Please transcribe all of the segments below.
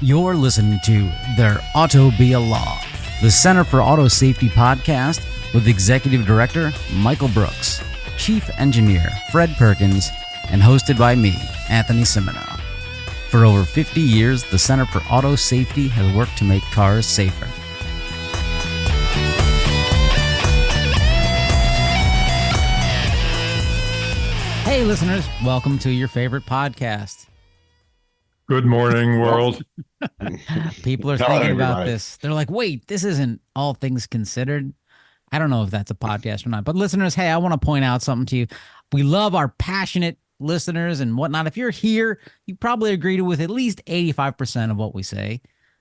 You're listening to There Ought to Be a Law, the Center for Auto Safety podcast with Executive Director Michael Brooks, Chief Engineer Fred Perkins, and hosted by me, Anthony Simino. For over 50 years, the Center for Auto Safety has worked to make cars safer. Hey listeners, welcome to your favorite podcast. Good morning, world. People are thinking about this. They're like, wait, this isn't All Things Considered. I don't know if that's a podcast or not. But listeners, hey, I want to point out something to you. We love our passionate listeners and whatnot. If you're here, you probably agree with at least 85% of what we say.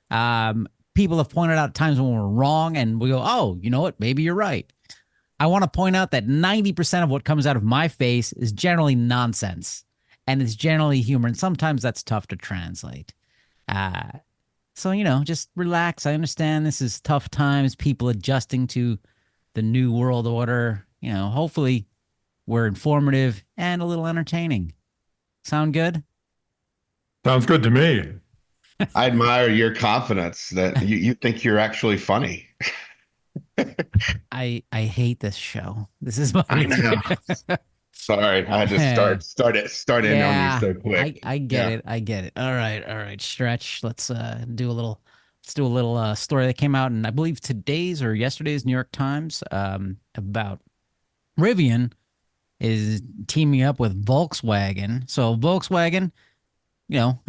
People have pointed out times when we're wrong, and we go, oh, you know what? Maybe you're right. I want to point out that 90% of what comes out of my face is generally nonsense. And it's generally humor, and sometimes that's tough to translate. So, just relax. I understand this is tough times, people adjusting to the new world order. Hopefully we're informative and a little entertaining. Sound good? Sounds good to me. I admire your confidence that you think you're actually funny. I hate this show. This is my I know. Sorry, I had to start in on you so quick. I get it. All right. Stretch. Let's do a little story that came out in, I believe, today's or yesterday's New York Times about Rivian is teaming up with Volkswagen. So Volkswagen,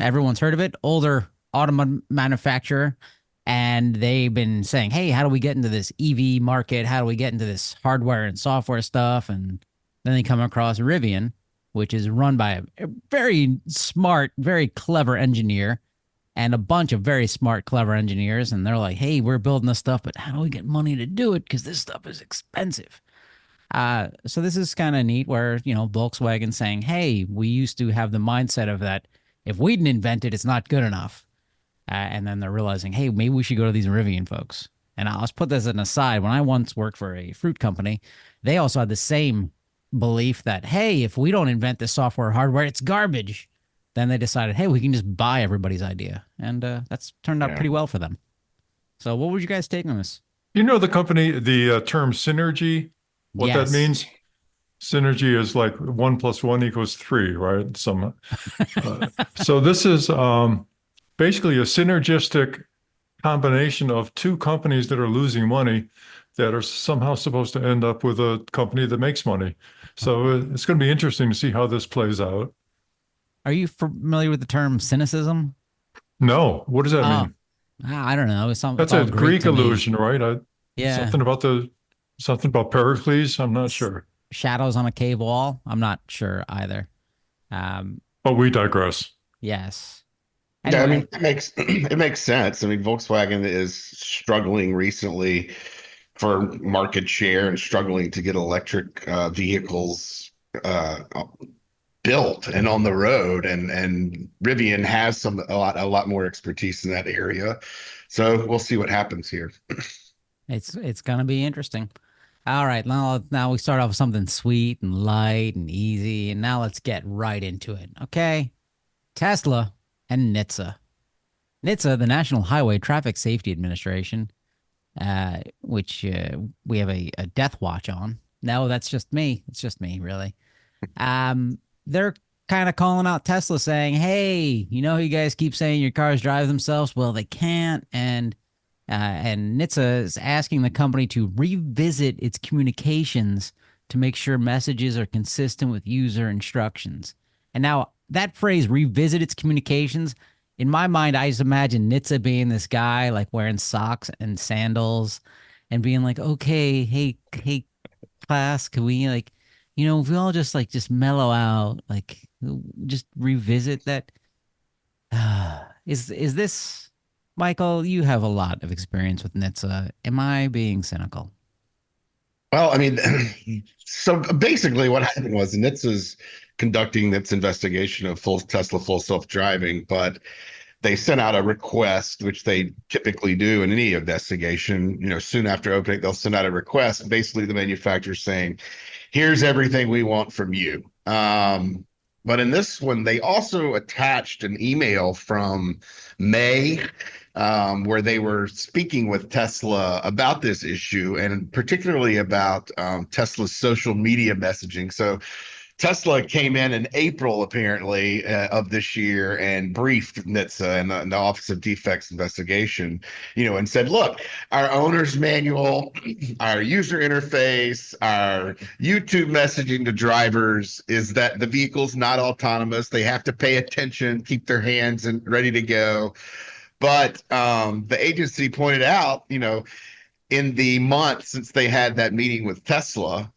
everyone's heard of it, older auto manufacturer, and they've been saying, hey, how do we get into this EV market? How do we get into this hardware and software stuff? And then they come across Rivian, which is run by a very smart, very clever engineer and a bunch of very smart, clever engineers. And they're like, hey, we're building this stuff, but how do we get money to do it? Because this stuff is expensive. So this is kind of neat where, Volkswagen saying, hey, we used to have the mindset of that. If we didn't invent it, it's not good enough. And then they're realizing, hey, maybe we should go to these Rivian folks. And I'll just put this as an aside. When I once worked for a fruit company, they also had the same belief that, hey, if we don't invent this software or hardware, it's garbage. Then they decided, hey, we can just buy everybody's idea. And that's turned out pretty well for them. So what would you guys take on this? The company, the term synergy, what that means? Synergy is like 1 + 1 = 3, right? So this is basically a synergistic combination of two companies that are losing money that are somehow supposed to end up with a company that makes money. So it's going to be interesting to see how this plays out. Are you familiar with the term cynicism? No. What does that mean? I don't know. That's a Greek illusion, right? Yeah. Something about Pericles. I'm not sure. Shadows on a cave wall. I'm not sure either. But we digress. Yes. Anyway. Yeah, it makes sense. Volkswagen is struggling recently for market share and struggling to get electric vehicles built and on the road, and Rivian has a lot more expertise in that area. So we'll see what happens here. It's gonna be interesting. All right, now we start off with something sweet and light and easy, and now let's get right into it. Okay, Tesla and NHTSA. NHTSA, the National Highway Traffic Safety Administration, which we have a death watch on. No, that's just me. It's just me, really. They're kind of calling out Tesla saying, hey, you guys keep saying your cars drive themselves. Well, they can't. And NHTSA is asking the company to revisit its communications to make sure messages are consistent with user instructions. And now that phrase, revisit its communications, in my mind, I just imagine NHTSA being this guy like wearing socks and sandals and being like, okay, hey, class, can we if we all just mellow out, just revisit that. Is this, Michael, you have a lot of experience with NHTSA. Am I being cynical? Well, so basically what happened was NHTSA's conducting its investigation of Tesla full self-driving, but they sent out a request, which they typically do in any investigation. Soon after opening, they'll send out a request, basically the manufacturer saying, here's everything we want from you. But in this one, they also attached an email from May, where they were speaking with Tesla about this issue and particularly about Tesla's social media messaging. So Tesla came in April, apparently, of this year and briefed NHTSA and the Office of Defects Investigation, and said, look, our owner's manual, our user interface, our YouTube messaging to drivers is that the vehicle's not autonomous. They have to pay attention, keep their hands and ready to go. But the agency pointed out, in the month since they had that meeting with Tesla,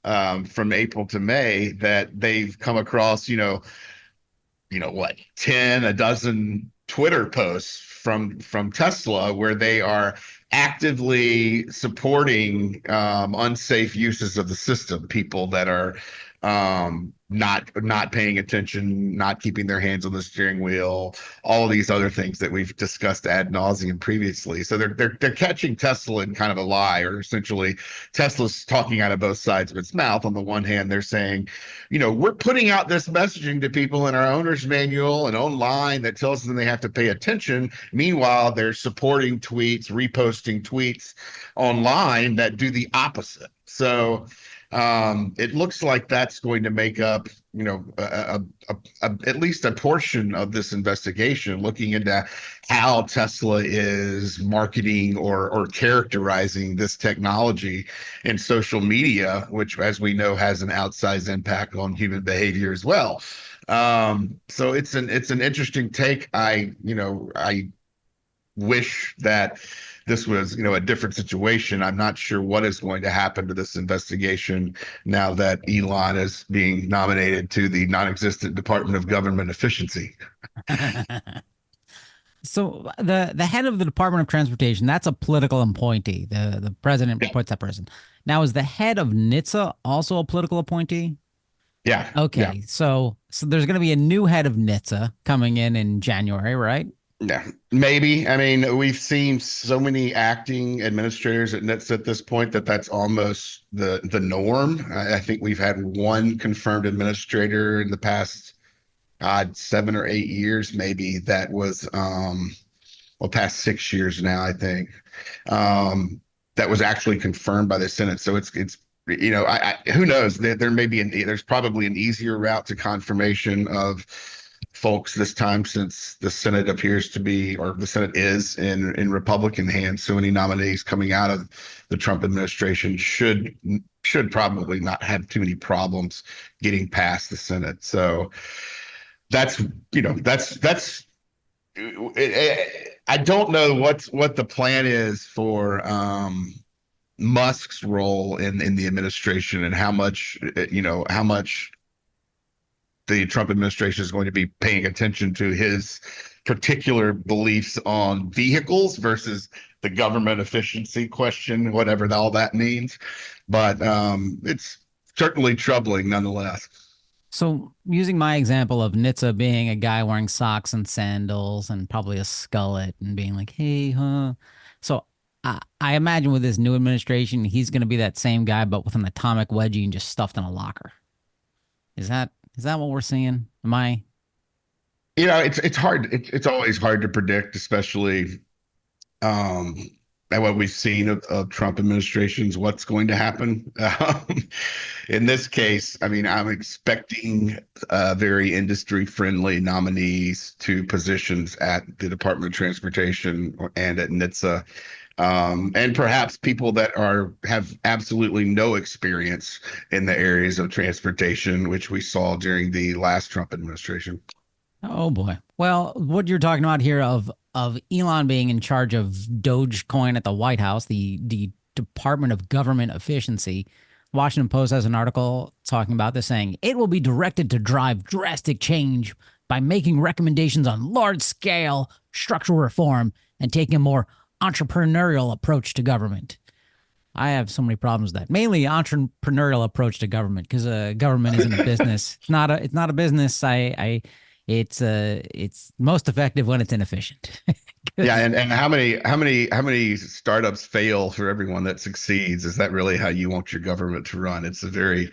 from April to May, that they've come across, what, 10, a dozen Twitter posts from Tesla where they are actively supporting unsafe uses of the system, people that are not paying attention, not keeping their hands on the steering wheel, all of these other things that we've discussed ad nauseum previously. So they're catching Tesla in kind of a lie, or essentially Tesla's talking out of both sides of its mouth. On the one hand, they're saying, we're putting out this messaging to people in our owner's manual and online that tells them they have to pay attention. Meanwhile, they're supporting tweets, reposting tweets online that do the opposite. So it looks like that's going to make up, at least a portion of this investigation, looking into how Tesla is marketing or characterizing this technology in social media, which, as we know, has an outsized impact on human behavior as well. So it's an interesting take. I wish that this was, a different situation. I'm not sure what is going to happen to this investigation now that Elon is being nominated to the non-existent Department of Government Efficiency. So the head of the Department of Transportation, that's a political appointee. The president appoints that person. Now, is the head of NHTSA also a political appointee? Yeah. Okay. Yeah. So there's going to be a new head of NHTSA coming in January, right? Yeah, maybe. I mean, we've seen so many acting administrators at NHTSA at this point that's almost the norm. I think we've had one confirmed administrator in the past 7 or 8 years, maybe, that was past 6 years now, I think, that was actually confirmed by the Senate. So it's who knows? There may be there's probably an easier route to confirmation of folks this time, since the Senate appears to be, or the Senate is in Republican hands. So any nominees coming out of the Trump administration should probably not have too many problems getting past the Senate. So that's I don't know what the plan is for Musk's role in the administration, and how much the Trump administration is going to be paying attention to his particular beliefs on vehicles versus the government efficiency question, whatever all that means. But it's certainly troubling nonetheless. So using my example of NHTSA being a guy wearing socks and sandals and probably a skullet and being like, hey, huh? So I imagine with this new administration, he's going to be that same guy, but with an atomic wedgie and just stuffed in a locker. Is that what we're seeing? Am I? It's hard. It's always hard to predict, especially at what we've seen of Trump administrations, what's going to happen. In this case, I mean, I'm expecting very industry-friendly nominees to positions at the Department of Transportation and at NHTSA. And perhaps people that have absolutely no experience in the areas of transportation, which we saw during the last Trump administration. Oh boy. Well, what you're talking about here of Elon being in charge of Dogecoin at the White House, the Department of Government Efficiency. Washington Post has an article talking about this, saying it will be directed to drive drastic change by making recommendations on large-scale structural reform and taking a more entrepreneurial approach to government. I have so many problems with that. Mainly entrepreneurial approach to government, because government isn't a business. It's not a business. It's most effective when it's inefficient. Yeah, and how many startups fail for everyone that succeeds? Is that really how you want your government to run? It's a very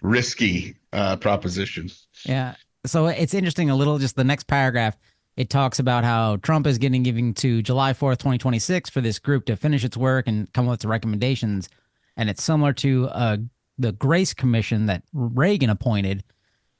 risky proposition. Yeah. So it's interesting a little, just the next paragraph, it talks about how Trump is giving to July 4th, 2026 for this group to finish its work and come up with recommendations. And it's similar to the Grace Commission that Reagan appointed.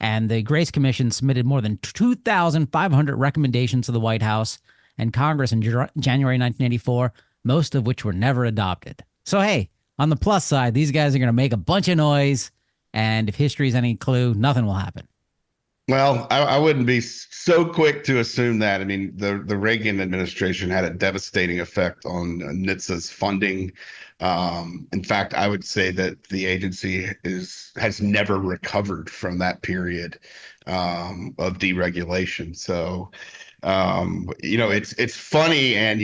And the Grace Commission submitted more than 2,500 recommendations to the White House and Congress in January 1984, most of which were never adopted. So, hey, on the plus side, these guys are going to make a bunch of noise. And if history is any clue, nothing will happen. Well, I wouldn't be so quick to assume that. I mean, the Reagan administration had a devastating effect on NHTSA's funding. In fact, I would say that the agency has never recovered from that period of deregulation. So, it's funny, and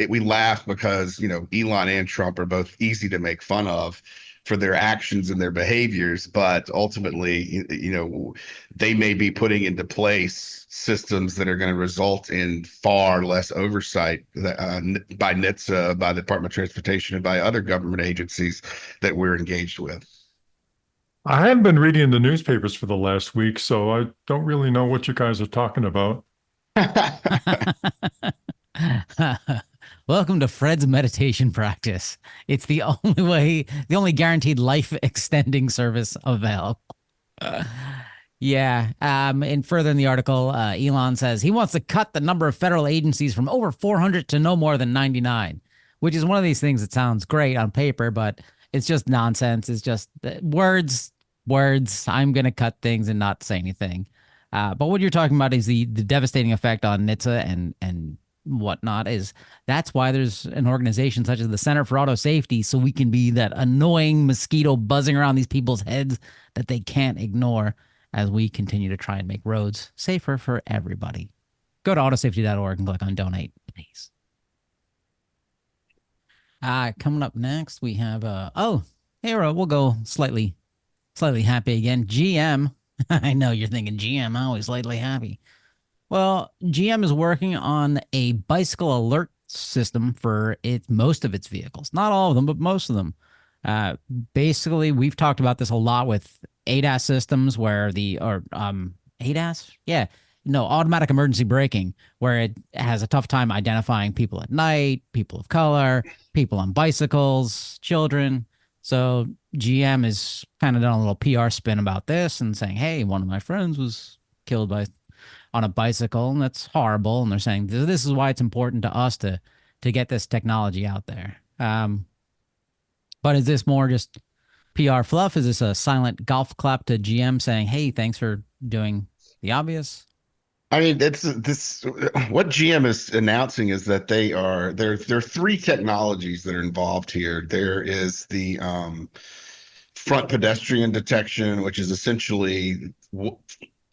we laugh because Elon and Trump are both easy to make fun of for their actions and their behaviors, but ultimately, they may be putting into place systems that are going to result in far less oversight by NHTSA, by the Department of Transportation, and by other government agencies that we're engaged with. I haven't been reading the newspapers for the last week, so I don't really know what you guys are talking about. Welcome to Fred's meditation practice. It's the only way, the only guaranteed life extending service available. Yeah. And further in the article, Elon says he wants to cut the number of federal agencies from over 400 to no more than 99, which is one of these things that sounds great on paper, but it's just nonsense. It's just words, words. I'm going to cut things and not say anything. But what you're talking about is the devastating effect on NHTSA and whatnot. Is that's why there's an organization such as the Center for Auto Safety, so we can be that annoying mosquito buzzing around these people's heads that they can't ignore as we continue to try and make roads safer for everybody. Go to autosafety.org and click on donate, please. Coming up next, we have here we'll go slightly happy again. GM. I know you're thinking GM, always slightly happy. Well, GM is working on a bicycle alert system for most of its vehicles. Not all of them, but most of them. Basically, we've talked about this a lot with ADAS systems where ADAS? Yeah. No, automatic emergency braking, where it has a tough time identifying people at night, people of color, people on bicycles, children. So GM is kind of done a little PR spin about this and saying, hey, one of my friends was killed on a bicycle, and that's horrible. And they're saying this is why it's important to us to get this technology out there. But is this more just PR fluff? Is this a silent golf clap to GM saying, hey, thanks for doing the obvious? I mean, what GM is announcing is that there are three technologies that are involved here. There is the front pedestrian detection, which is essentially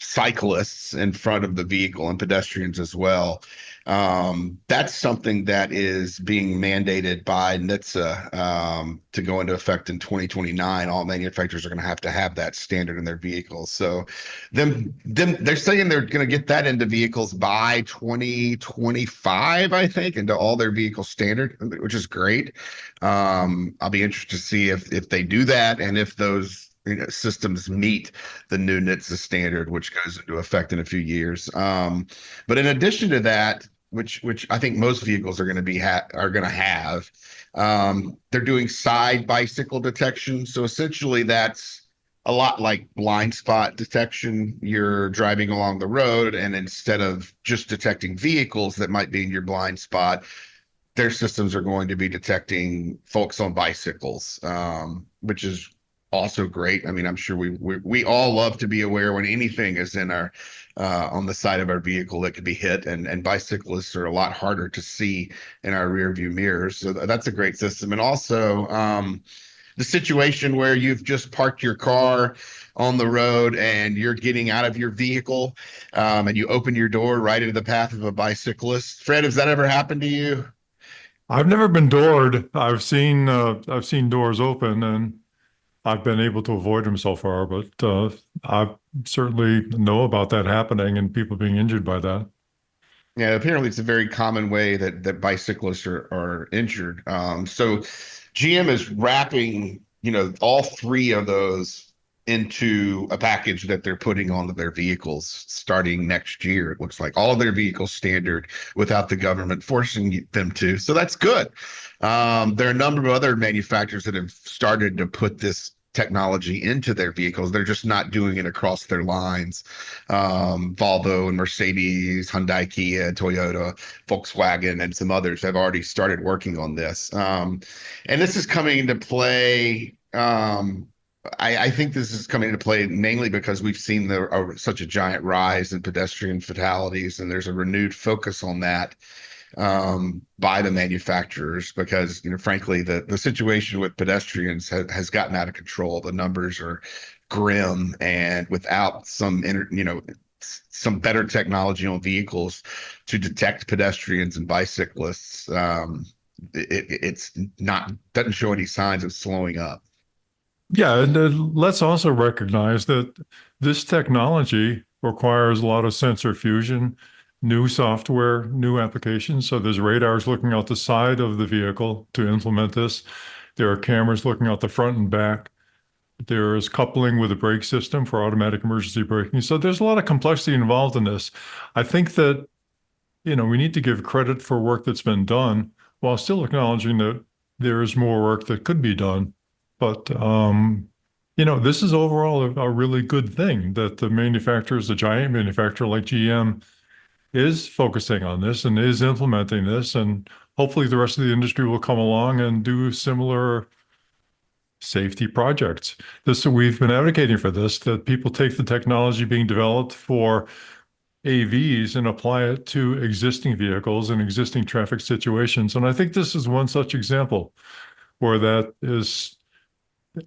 cyclists in front of the vehicle and pedestrians as well. That's something that is being mandated by NHTSA to go into effect in 2029. All manufacturers are going to have that standard in their vehicles. So they're saying they're going to get that into vehicles by 2025, I think, into all their vehicle standard, which is great. I'll be interested to see if they do that and if those systems meet the new NHTSA standard, which goes into effect in a few years. But in addition to that, which I think most vehicles are going to have, they're doing side bicycle detection. So essentially, that's a lot like blind spot detection. You're driving along the road, and instead of just detecting vehicles that might be in your blind spot, their systems are going to be detecting folks on bicycles, which is also great. I mean, I'm sure we all love to be aware when anything is in our on the side of our vehicle that could be hit, and bicyclists are a lot harder to see in our rear view mirrors. So that's a great system. And also the situation where you've just parked your car on the road and you're getting out of your vehicle and you open your door right into the path of a bicyclist. Fred, has that ever happened to you? I've never been doored. I've seen doors open, and I've been able to avoid them so far, but I certainly know about that happening and people being injured by that. Yeah, apparently it's a very common way that bicyclists are injured. So GM is wrapping, all three of those into a package that they're putting onto their vehicles starting next year. It looks like all of their vehicles standard without the government forcing them to. So that's good. There are a number of other manufacturers that have started to put this technology into their vehicles. They're just not doing it across their lines. Volvo and Mercedes, Hyundai, Kia, Toyota, Volkswagen, and some others have already started working on this. And this is coming into play. I think this is coming into play mainly because we've seen such a giant rise in pedestrian fatalities, and there's a renewed focus on that by the manufacturers because, frankly, the situation with pedestrians has gotten out of control. The numbers are grim, and without some some better technology on vehicles to detect pedestrians and bicyclists, it's not doesn't show any signs of slowing up. Yeah, and let's also recognize that this technology requires a lot of sensor fusion, new software, new applications. So there's radars looking out the side of the vehicle to implement this. There are cameras looking out the front and back. There is coupling with a brake system for automatic emergency braking. So there's a lot of complexity involved in this. I think that, we need to give credit for work that's been done while still acknowledging that there is more work that could be done. But, this is overall a really good thing that the manufacturers, the giant manufacturer like GM, is focusing on this and is implementing this. And hopefully the rest of the industry will come along and do similar safety projects. We've been advocating for this, that people take the technology being developed for AVs and apply it to existing vehicles and existing traffic situations. And I think this is one such example where that is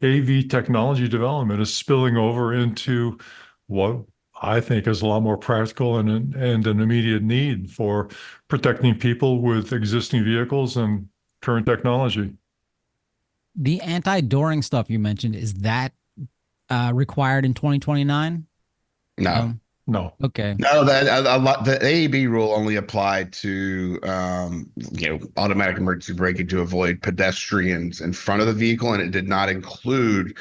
AV technology development is spilling over into what I think is a lot more practical and an immediate need for protecting people with existing vehicles and current technology. The anti-dooring stuff you mentioned, is that required in 2029? No. No. Okay. No, that a lot. The AEB rule only applied to automatic emergency braking to avoid pedestrians in front of the vehicle, and it did not include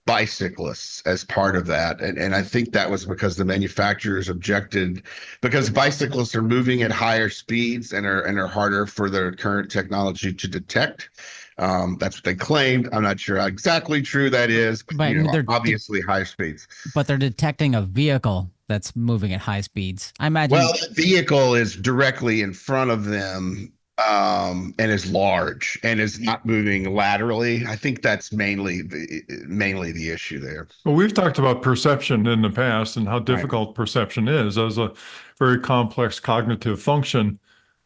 bicyclists as part of that. And I think that was because the manufacturers objected because bicyclists are moving at higher speeds and are harder for their current technology to detect. That's what they claimed. I'm not sure how exactly true that is, but they're obviously higher speeds. But they're detecting a vehicle that's moving at high speeds. I imagine. Well, the vehicle is directly in front of them, and is large and is not moving laterally. I think that's mainly the issue there. Well, we've talked about perception in the past and how difficult perception is as a very complex cognitive function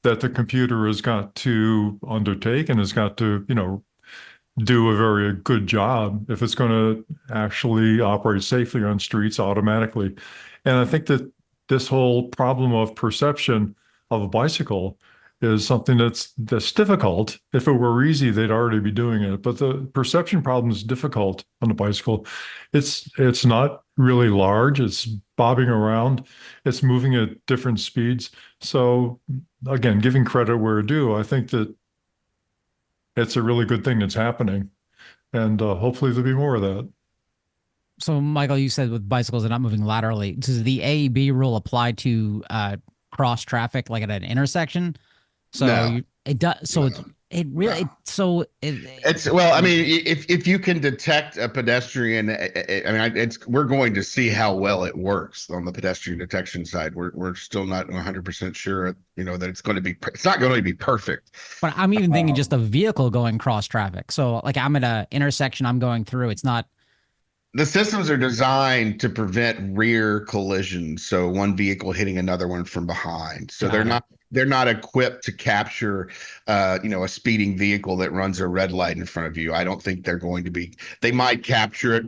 that the computer has got to undertake and has got to, do a very good job if it's going to actually operate safely on streets automatically. And I think that this whole problem of perception of a bicycle is something that's difficult. If it were easy, they'd already be doing it. But the perception problem is difficult on a bicycle. It's not really large. It's bobbing around. It's moving at different speeds. So again, giving credit where due, I think that it's a really good thing that's happening. And hopefully there'll be more of that. So, Michael, you said with bicycles they're not moving laterally. Does the AEB rule apply to cross traffic, like at an intersection? So No. it does. So no. It's well, I mean, if you can detect a pedestrian, we're going to see how well it works on the pedestrian detection side. We're still not 100% sure, that it's not going to be perfect. But I'm even thinking just a vehicle going cross traffic. So like I'm at an intersection, I'm going through. It's not. The systems are designed to prevent rear collisions, so one vehicle hitting another one from behind. So they're not equipped to capture a speeding vehicle that runs a red light in front of you. I don't think they're going to be. They might capture it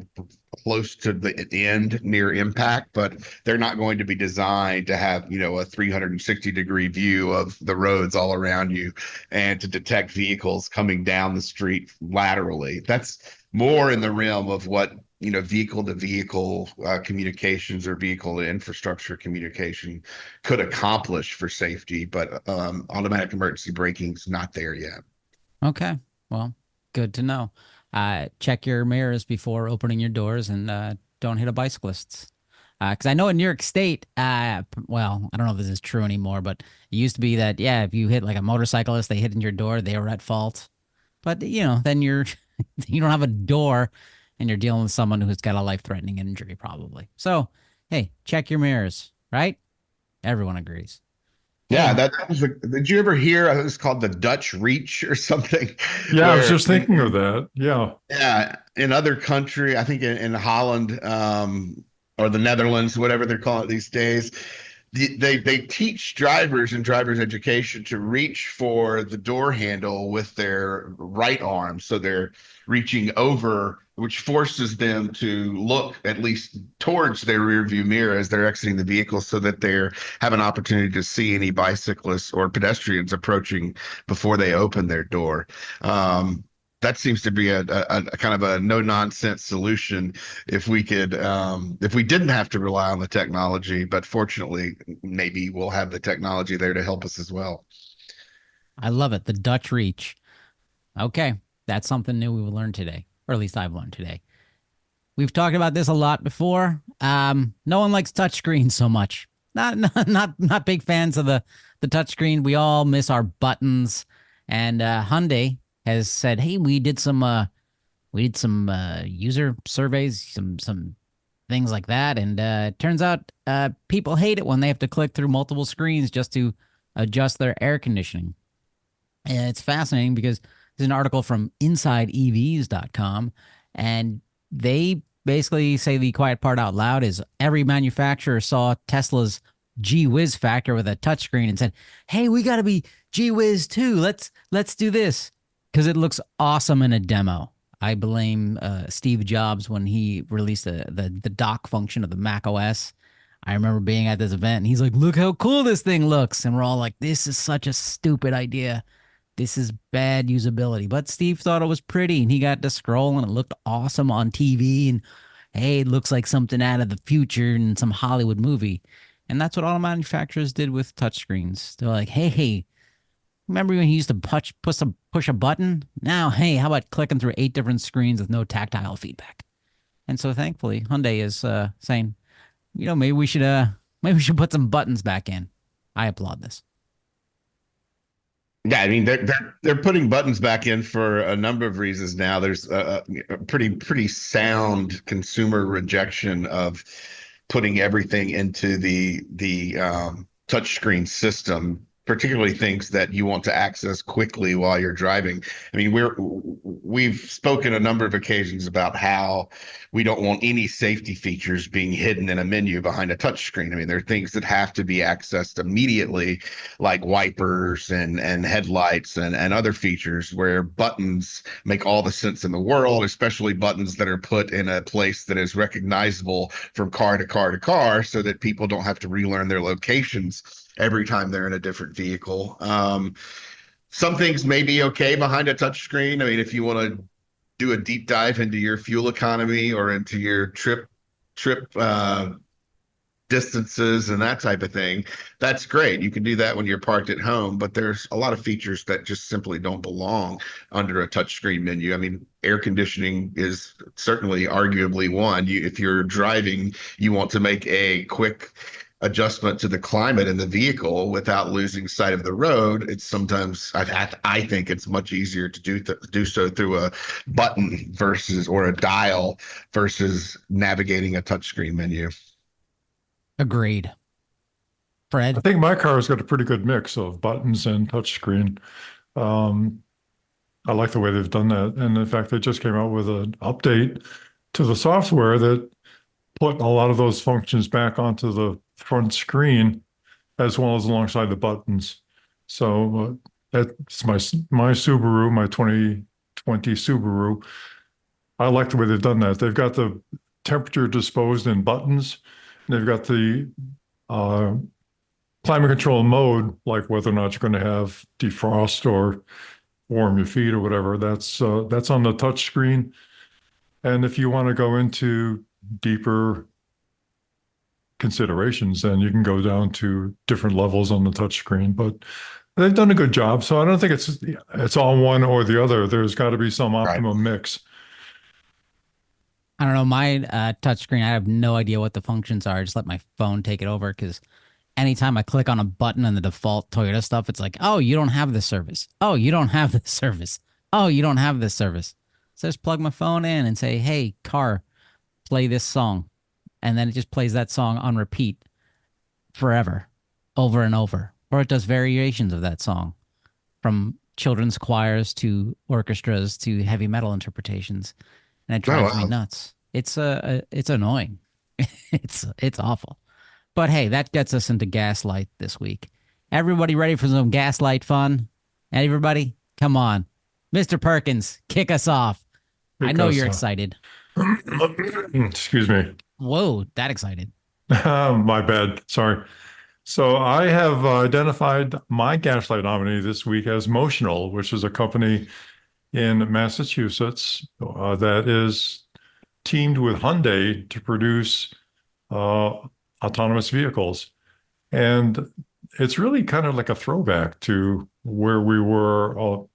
close to the end near impact, but they're not going to be designed to have a 360-degree view of the roads all around you and to detect vehicles coming down the street laterally. That's more in the realm of what vehicle to vehicle communications or vehicle to infrastructure communication could accomplish for safety, but automatic emergency braking is not there yet. Okay. Well, good to know. Check your mirrors before opening your doors and don't hit a bicyclist. Because I know in New York State, well, I don't know if this is true anymore, but it used to be that, yeah, if you hit like a motorcyclist, they hit in your door, they were at fault. But, then you don't have a door and you're dealing with someone who's got a life-threatening injury, probably. So, hey, check your mirrors, right? Everyone agrees. Yeah, Hey, that was did you ever hear it was called the Dutch Reach or something? Yeah, I was Where just thinking of that. Yeah. yeah, in other country, I think in Holland, or the Netherlands, whatever they're calling it these days, they teach drivers in drivers education to reach for the door handle with their right arm, so they're reaching over, which forces them to look at least towards their rear view mirror as they're exiting the vehicle, so that they're have an opportunity to see any bicyclists or pedestrians approaching before they open their door. That seems to be a kind of a no nonsense solution if we didn't have to rely on the technology, but fortunately maybe we'll have the technology there to help us as well. I love it. The Dutch reach. Okay, that's something new we will learn today, or at least I've learned today. We've talked about this a lot before. No one likes touchscreens so much. Not big fans of the touchscreen. We all miss our buttons. And Hyundai has said, "Hey, we did some user surveys, some things like that, and it turns out people hate it when they have to click through multiple screens just to adjust their air conditioning." And it's fascinating because there's an article from InsideEVs.com, and they basically say the quiet part out loud is every manufacturer saw Tesla's Gee Whiz factor with a touchscreen and said, "Hey, we got to be Gee Whiz too. Let's do this because it looks awesome in a demo." I blame Steve Jobs when he released the dock function of the Mac OS. I remember being at this event and he's like, "Look how cool this thing looks," and we're all like, "This is such a stupid idea. This is bad usability." But Steve thought it was pretty and he got to scroll and it looked awesome on TV. And hey, it looks like something out of the future in some Hollywood movie. And that's what all manufacturers did with touchscreens. They're like, hey, remember when you used to push a button? Now, hey, how about clicking through 8 different screens with no tactile feedback? And so thankfully, Hyundai is saying, maybe we should put some buttons back in. I applaud this. Yeah, I mean they're putting buttons back in for a number of reasons now. There's a pretty sound consumer rejection of putting everything into the touchscreen system, particularly things that you want to access quickly while you're driving. I mean, we've spoken a number of occasions about how we don't want any safety features being hidden in a menu behind a touchscreen. I mean, there are things that have to be accessed immediately, like wipers and headlights and other features where buttons make all the sense in the world, especially buttons that are put in a place that is recognizable from car to car to car, so that people don't have to relearn their locations every time they're in a different vehicle. Some things may be okay behind a touchscreen. I mean, if you want to do a deep dive into your fuel economy or into your trip distances and that type of thing, that's great. You can do that when you're parked at home, but there's a lot of features that just simply don't belong under a touchscreen menu. I mean, air conditioning is certainly arguably one. If you're driving, you want to make a quick adjustment to the climate in the vehicle without losing sight of the road. It's sometimes I think it's much easier to do so through a button versus or a dial versus navigating a touchscreen menu. Agreed. I Fred? think my car has got a pretty good mix of buttons and touchscreen. Um, I like the way they've done that. And in fact, they just came out with an update to the software that put a lot of those functions back onto the front screen as well as alongside the buttons. So that's my Subaru, my 2020 Subaru. I like the way they've done that. They've got the temperature disposed in buttons. They've got the climate control mode, like whether or not you're going to have defrost or warm your feet or whatever. That's on the touch screen. And if you want to go into deeper considerations, then you can go down to different levels on the touch screen. But they've done a good job. So I don't think it's all one or the other. There's got to be some Right. optimum mix. I don't know. My touchscreen, I have no idea what the functions are. I just let my phone take it over because anytime I click on a button in the default Toyota stuff, it's like, oh, you don't have this service. Oh, you don't have this service. Oh, you don't have this service. So I just plug my phone in and say, hey, car, play this song. And then it just plays that song on repeat forever, over and over. Or it does variations of that song from children's choirs to orchestras to heavy metal interpretations. And it Oh, drives me wow. nuts. It's annoying. It's awful. But hey, that gets us into Gaslight this week. Everybody ready for some Gaslight fun? Everybody, come on. Mr. Perkins, kick us off. I know Because, you're excited. excuse me. Whoa, that excited. My bad. Sorry. So I have identified my Gaslight nominee this week as Motional, which is a company in Massachusetts that is teamed with Hyundai to produce uh, autonomous vehicles. And it's really kind of like a throwback to where we were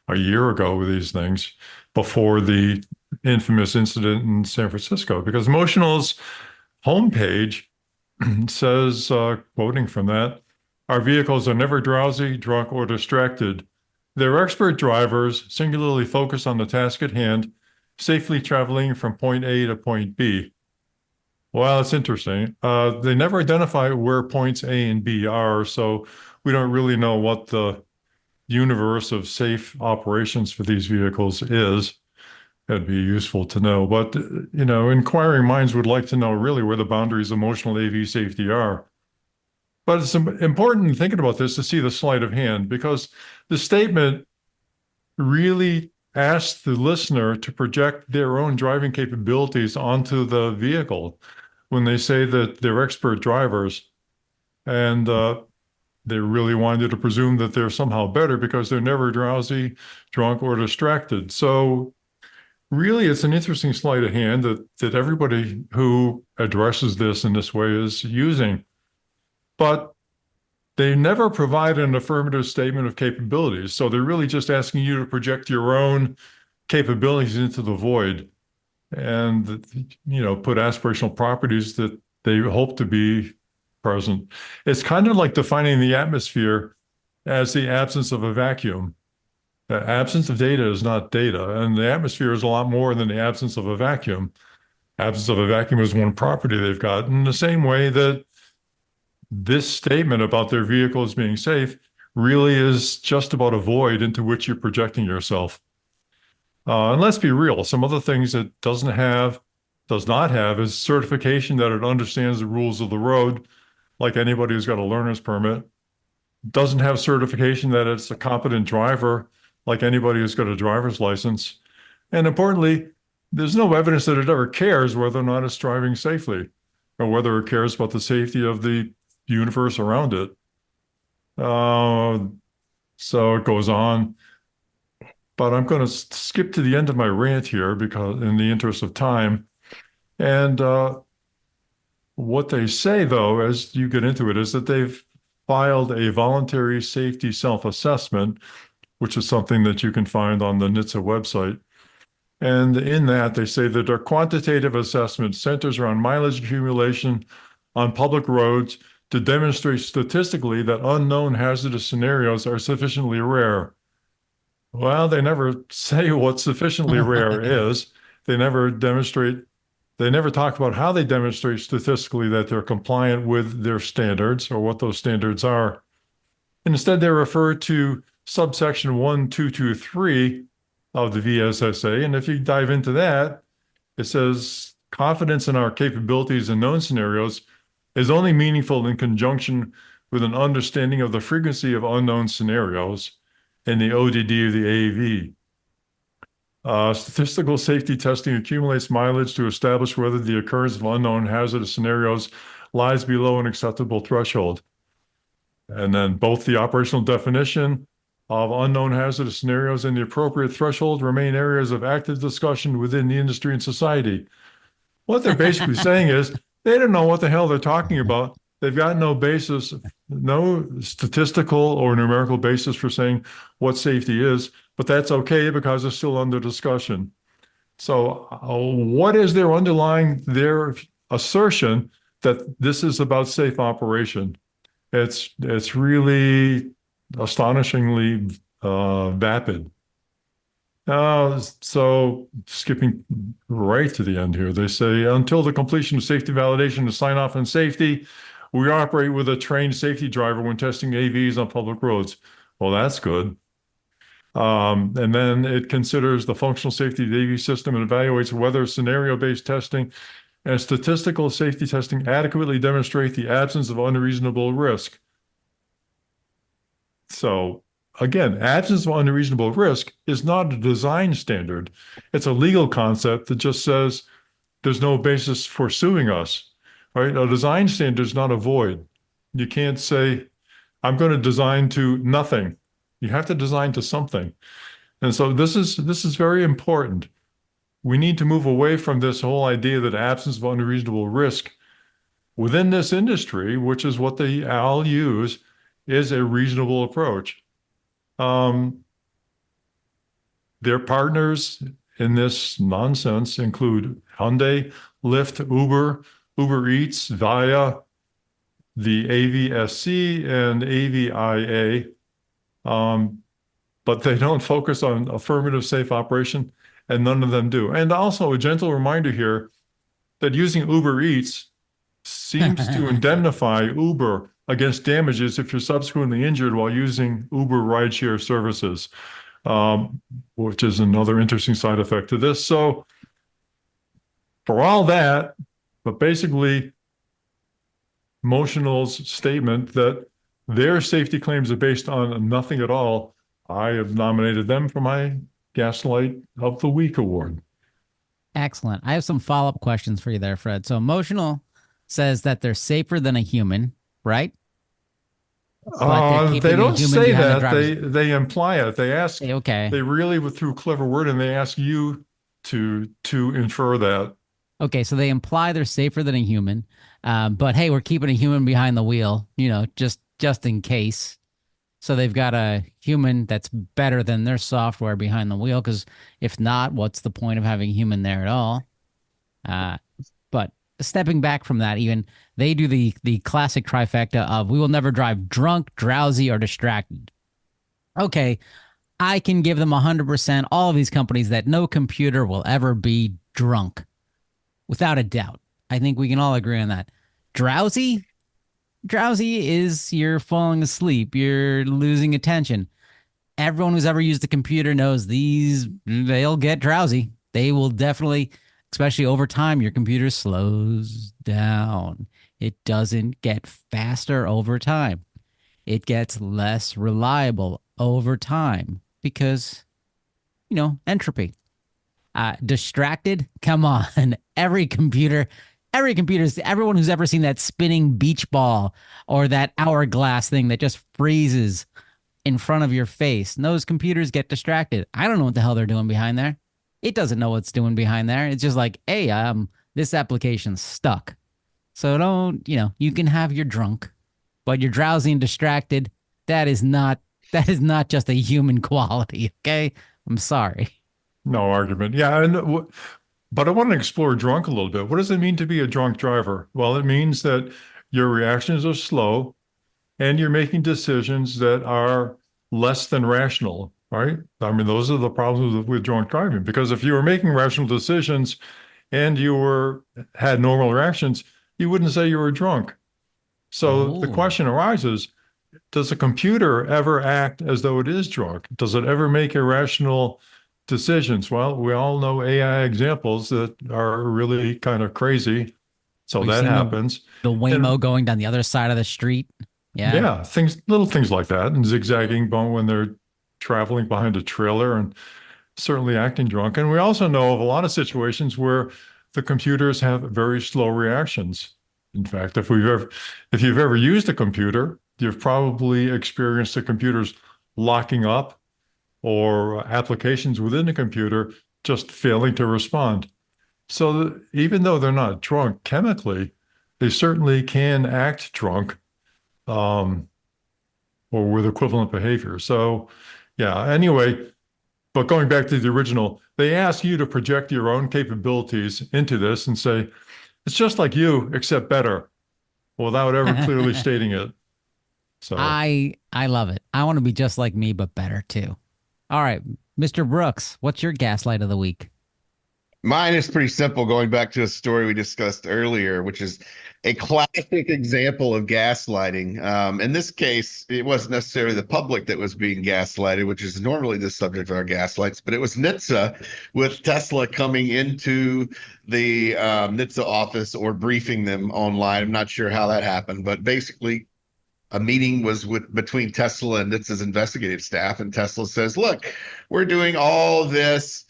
a year ago with these things before the infamous incident in San Francisco, because Motional's homepage says, quoting from that, our vehicles are never drowsy, drunk, or distracted. They're expert drivers, singularly focused on the task at hand, safely traveling from point A to point B. Well, it's interesting. They never identify where points A and B are, so we don't really know what the universe of safe operations for these vehicles is. That'd be useful to know. But, inquiring minds would like to know really where the boundaries of emotional AV safety are. But it's important in thinking about this to see the sleight of hand, because the statement really asks the listener to project their own driving capabilities onto the vehicle when they say that they're expert drivers. And they really wanted to presume that they're somehow better because they're never drowsy, drunk, or distracted. So really, it's an interesting sleight of hand that everybody who addresses this in this way is using. But they never provide an affirmative statement of capabilities. So they're really just asking you to project your own capabilities into the void and, put aspirational properties that they hope to be present. It's kind of like defining the atmosphere as the absence of a vacuum. The absence of data is not data, and the atmosphere is a lot more than the absence of a vacuum. Absence of a vacuum is one property they've got. In the same way that this statement about their vehicles being safe really is just about a void into which you're projecting yourself. And let's be real, some other things it does not have is certification that it understands the rules of the road, like anybody who's got a learner's permit. Doesn't have certification that it's a competent driver, like anybody who's got a driver's license. And importantly, there's no evidence that it ever cares whether or not it's driving safely or whether it cares about the safety of the universe around it. So it goes on. But I'm going to skip to the end of my rant here because, in the interest of time. And what they say, though, as you get into it, is that they've filed a voluntary safety self-assessment, which is something that you can find on the NHTSA website. And in that, they say that their quantitative assessment centers around mileage accumulation on public roads to demonstrate statistically that unknown hazardous scenarios are sufficiently rare. Well, they never say what sufficiently rare is. They never talk about how they demonstrate statistically that they're compliant with their standards or what those standards are. Instead, they refer to subsection 1223 of the VSSA. And if you dive into that, it says confidence in our capabilities in known scenarios is only meaningful in conjunction with an understanding of the frequency of unknown scenarios and the ODD of the AAV. Statistical safety testing accumulates mileage to establish whether the occurrence of unknown hazardous scenarios lies below an acceptable threshold. And then both the operational definition of unknown hazardous scenarios and the appropriate threshold remain areas of active discussion within the industry and society. What they're basically saying is they don't know what the hell they're talking about. They've got no basis, no statistical or numerical basis for saying what safety is, but that's okay because it's still under discussion. So, what is their underlying their assertion that this is about safe operation? It's really astonishingly vapid. So skipping right to the end here, they say until the completion of safety validation to sign off on safety, we operate with a trained safety driver when testing AVs on public roads. Well, that's good. And then it considers the functional safety of the AV system and evaluates whether scenario-based testing and statistical safety testing adequately demonstrate the absence of unreasonable risk. So again, absence of unreasonable risk is not a design standard. It's a legal concept that just says there's no basis for suing us, right? A design standard is not a void. You can't say, I'm going to design to nothing. You have to design to something. And so this is very important. We need to move away from this whole idea that absence of unreasonable risk within this industry, which is what they all use, is a reasonable approach. Um, their partners in this nonsense include Hyundai, Lyft, Uber Eats, Via, the AVSC, and AVIA. But they don't focus on affirmative safe operation, and none of them do. And also a gentle reminder here that using Uber Eats seems to indemnify Uber against damages if you're subsequently injured while using Uber rideshare services, which is another interesting side effect to this. So for all that, but basically Motional's statement that their safety claims are based on nothing at all, I have nominated them for my Gaslight of the Week award. Excellent. I have some follow-up questions for you there, Fred. So Emotional says that they're safer than a human, right? But they're They keeping a don't human say behind the that. driver's. They imply it. They ask. Okay. They really, through clever word, and they ask you to infer that. Okay, so they imply they're safer than a human, but hey, we're keeping a human behind the wheel, just in case. So they've got a human that's better than their software behind the wheel, because if not, what's the point of having a human there at all? But stepping back from that, even they do the classic trifecta of we will never drive drunk, drowsy, or distracted. Okay, I can give them 100%, all of these companies, that no computer will ever be drunk. Without a doubt. I think we can all agree on that. Drowsy? Drowsy is you're falling asleep. You're losing attention. Everyone who's ever used a computer knows they'll get drowsy. They will definitely, especially over time, your computer slows down. It doesn't get faster over time. It gets less reliable over time because, entropy. Distracted? Come on. Everyone who's ever seen that spinning beach ball or that hourglass thing that just freezes in front of your face, those computers get distracted. I don't know what the hell they're doing behind there. It doesn't know what's doing behind there. It's just like, hey, this application's stuck. So don't, you can have your drunk, but you're drowsy and distracted. That is not just a human quality, okay? I'm sorry. No argument. Yeah, but I want to explore drunk a little bit. What does it mean to be a drunk driver? Well, it means that your reactions are slow and you're making decisions that are less than rational, right? I mean, those are the problems with drunk driving, because if you were making rational decisions and had normal reactions, you wouldn't say you were drunk. So the Oh. question arises, does a computer ever act as though it is drunk? Does it ever make irrational decisions? Well, we all know AI examples that are really kind of crazy. So We've that seen happens. the Waymo And going down the other side of the street. Yeah. yeah, little things like that, and zigzagging when they're traveling behind a trailer, and certainly acting drunk. And we also know of a lot of situations where the computers have very slow reactions. In fact, if you've ever used a computer, you've probably experienced the computers locking up or applications within the computer just failing to respond. So even though they're not drunk chemically, they certainly can act drunk, um, or with equivalent behavior. So yeah, anyway, But going back to the original, they ask you to project your own capabilities into this and say, it's just like you, except better, without ever clearly stating it. So, I love it. I want to be just like me, but better too. All right, Mr. Brooks, what's your gaslight of the week? Mine is pretty simple, going back to a story we discussed earlier, which is a classic example of gaslighting. In this case, it wasn't necessarily the public that was being gaslighted, which is normally the subject of our gaslights, but it was NHTSA with Tesla coming into the NHTSA office or briefing them online. I'm not sure how that happened, but basically a meeting was between Tesla and NHTSA's investigative staff, and Tesla says, "Look, we're doing all this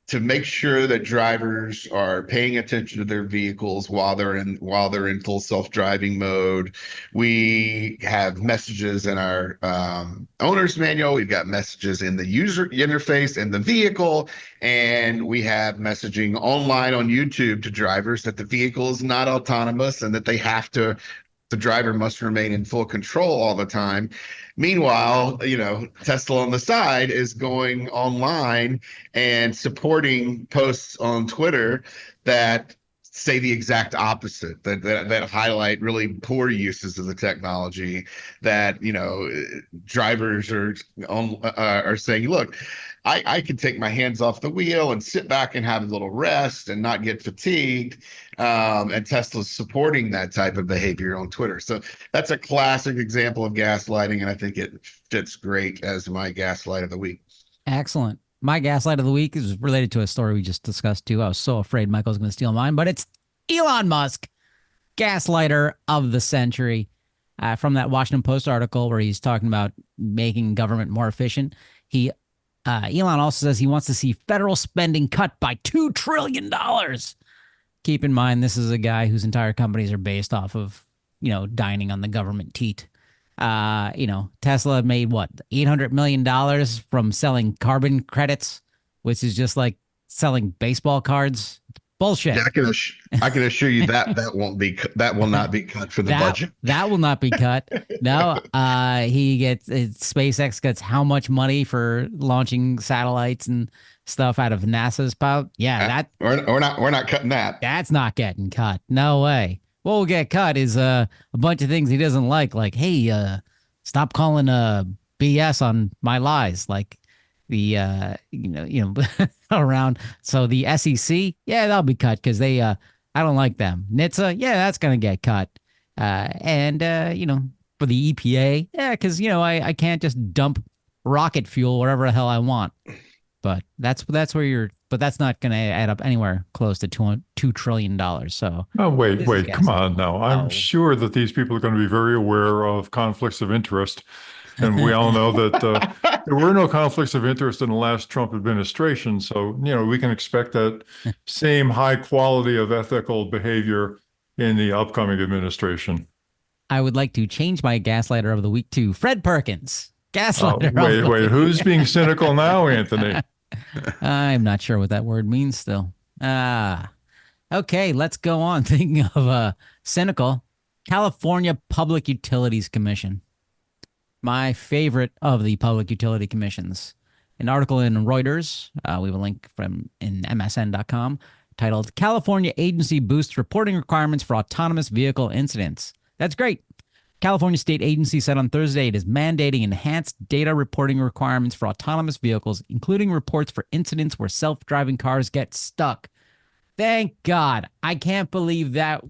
to make sure that drivers are paying attention to their vehicles while they're in full self-driving mode. We have messages in our owner's manual. We've got messages in the user interface in the vehicle, and we have messaging online on YouTube to drivers that the vehicle is not autonomous and that the driver must remain in full control all the time." Meanwhile, Tesla on the side is going online and supporting posts on Twitter that say the exact opposite, that highlight really poor uses of the technology, that drivers are saying, "Look, I can take my hands off the wheel and sit back and have a little rest and not get fatigued." And Tesla's supporting that type of behavior on Twitter. So that's a classic example of gaslighting, and I think it fits great as my gaslight of the week. Excellent. My gaslight of the week is related to a story we just discussed too. I was so afraid Michael's going to steal mine, but it's Elon Musk, gaslighter of the century. From that Washington Post article where he's talking about making government more efficient, Elon also says he wants to see federal spending cut by $2 trillion. Keep in mind, this is a guy whose entire companies are based off of, dining on the government teat. Tesla made what, $800 million from selling carbon credits, which is just like selling baseball cards. Bullshit. Yeah, I can assure you that will not be cut for the budget. That will not be cut. No, SpaceX gets how much money for launching satellites and stuff out of NASA's power? Yeah, we're not cutting that. That's not getting cut. No way. What will get cut is a bunch of things he doesn't like, hey, stop calling BS on my lies, like the around. So the SEC, yeah, that'll be cut because they I don't like them. NHTSA, yeah, that's gonna get cut. And for the EPA, yeah, because I can't just dump rocket fuel wherever the hell I want. But that's where but that's not going to add up anywhere close to $2 trillion. So, oh, wait, come on now. I'm sure that these people are going to be very aware of conflicts of interest. And we all know that there were no conflicts of interest in the last Trump administration. So, we can expect that same high quality of ethical behavior in the upcoming administration. I would like to change my gaslighter of the week to Fred Perkins. Gaslighter. Wait, who's being cynical now, Anthony? I'm not sure what that word means still. Okay, let's go on. Thinking of cynical, California Public Utilities Commission. My favorite of the public utility commissions. An article in Reuters, we have a link from in MSN.com, titled California Agency Boosts Reporting Requirements for Autonomous Vehicle Incidents. That's great. California State Agency said on Thursday it is mandating enhanced data reporting requirements for autonomous vehicles, including reports for incidents where self-driving cars get stuck. Thank God. I can't believe that,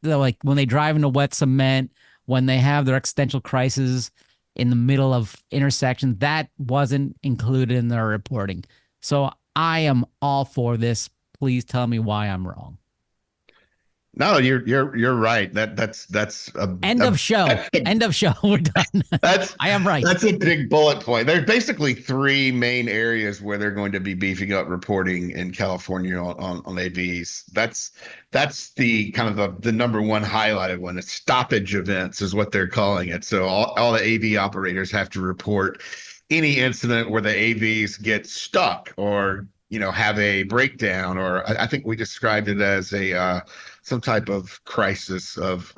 like, when they drive into wet cement, when they have their existential crisis in the middle of intersections, that wasn't included in their reporting. So I am all for this. Please tell me why I'm wrong. No, you're right. That's end of show. End of show. We're done. I am right. That's a big bullet point. There's basically three main areas where they're going to be beefing up reporting in California on AVs. That's the kind of the number one highlighted one. It's stoppage events is what they're calling it. So all the AV operators have to report any incident where the AVs get stuck or have a breakdown, or I think we described it as some type of crisis of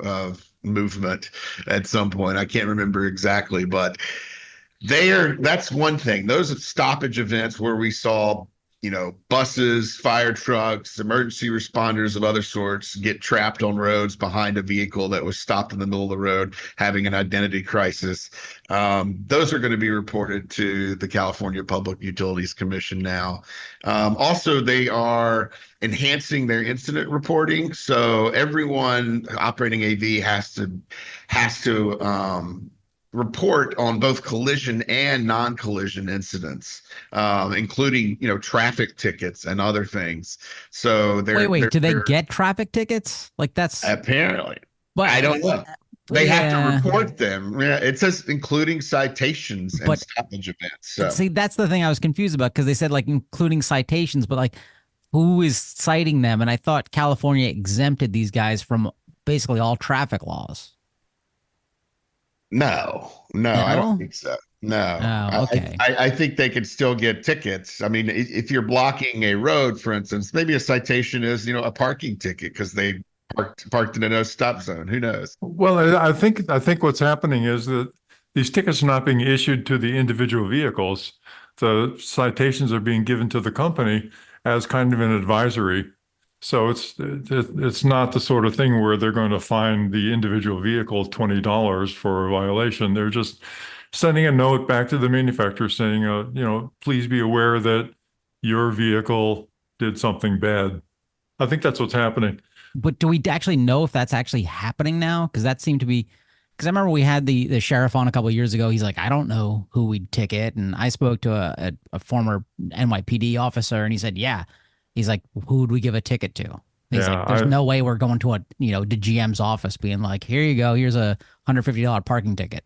movement at some point. I can't remember exactly, but That's one thing. Those are stoppage events where we saw, buses, fire trucks, emergency responders of other sorts get trapped on roads behind a vehicle that was stopped in the middle of the road having an identity crisis. Those are going to be reported to the California Public Utilities Commission now. Also, they are enhancing their incident reporting. So everyone operating AV has to report on both collision and non-collision incidents, including traffic tickets and other things. So Wait, do they get traffic tickets? Like that's apparently, but I don't know. They have to yeah. report them. Yeah, it says including citations and But stoppage events. So see, that's the thing I was confused about because they said like including citations, but like who is citing them? And I thought California exempted these guys from basically all traffic laws. no, I don't No? think so. No, Oh, okay. I think they could still get tickets. I mean, if you're blocking a road, for instance, maybe a citation is, a parking ticket because they parked in a no stop zone. Who knows? Well, I think what's happening is that these tickets are not being issued to the individual vehicles. The citations are being given to the company as kind of an advisory. So it's not the sort of thing where they're going to fine the individual vehicle $20 for a violation. They're just sending a note back to the manufacturer saying, please be aware that your vehicle did something bad. I think that's what's happening. But do we actually know if that's actually happening now? Because that seemed to be. Because I remember we had the sheriff on a couple of years ago. He's like, I don't know who we'd ticket, and I spoke to a former NYPD officer, and he said, yeah. He's like, who would we give a ticket to? He's Yeah, like, there's no way we're going to to GM's office being like, here you go, here's a $150 parking ticket.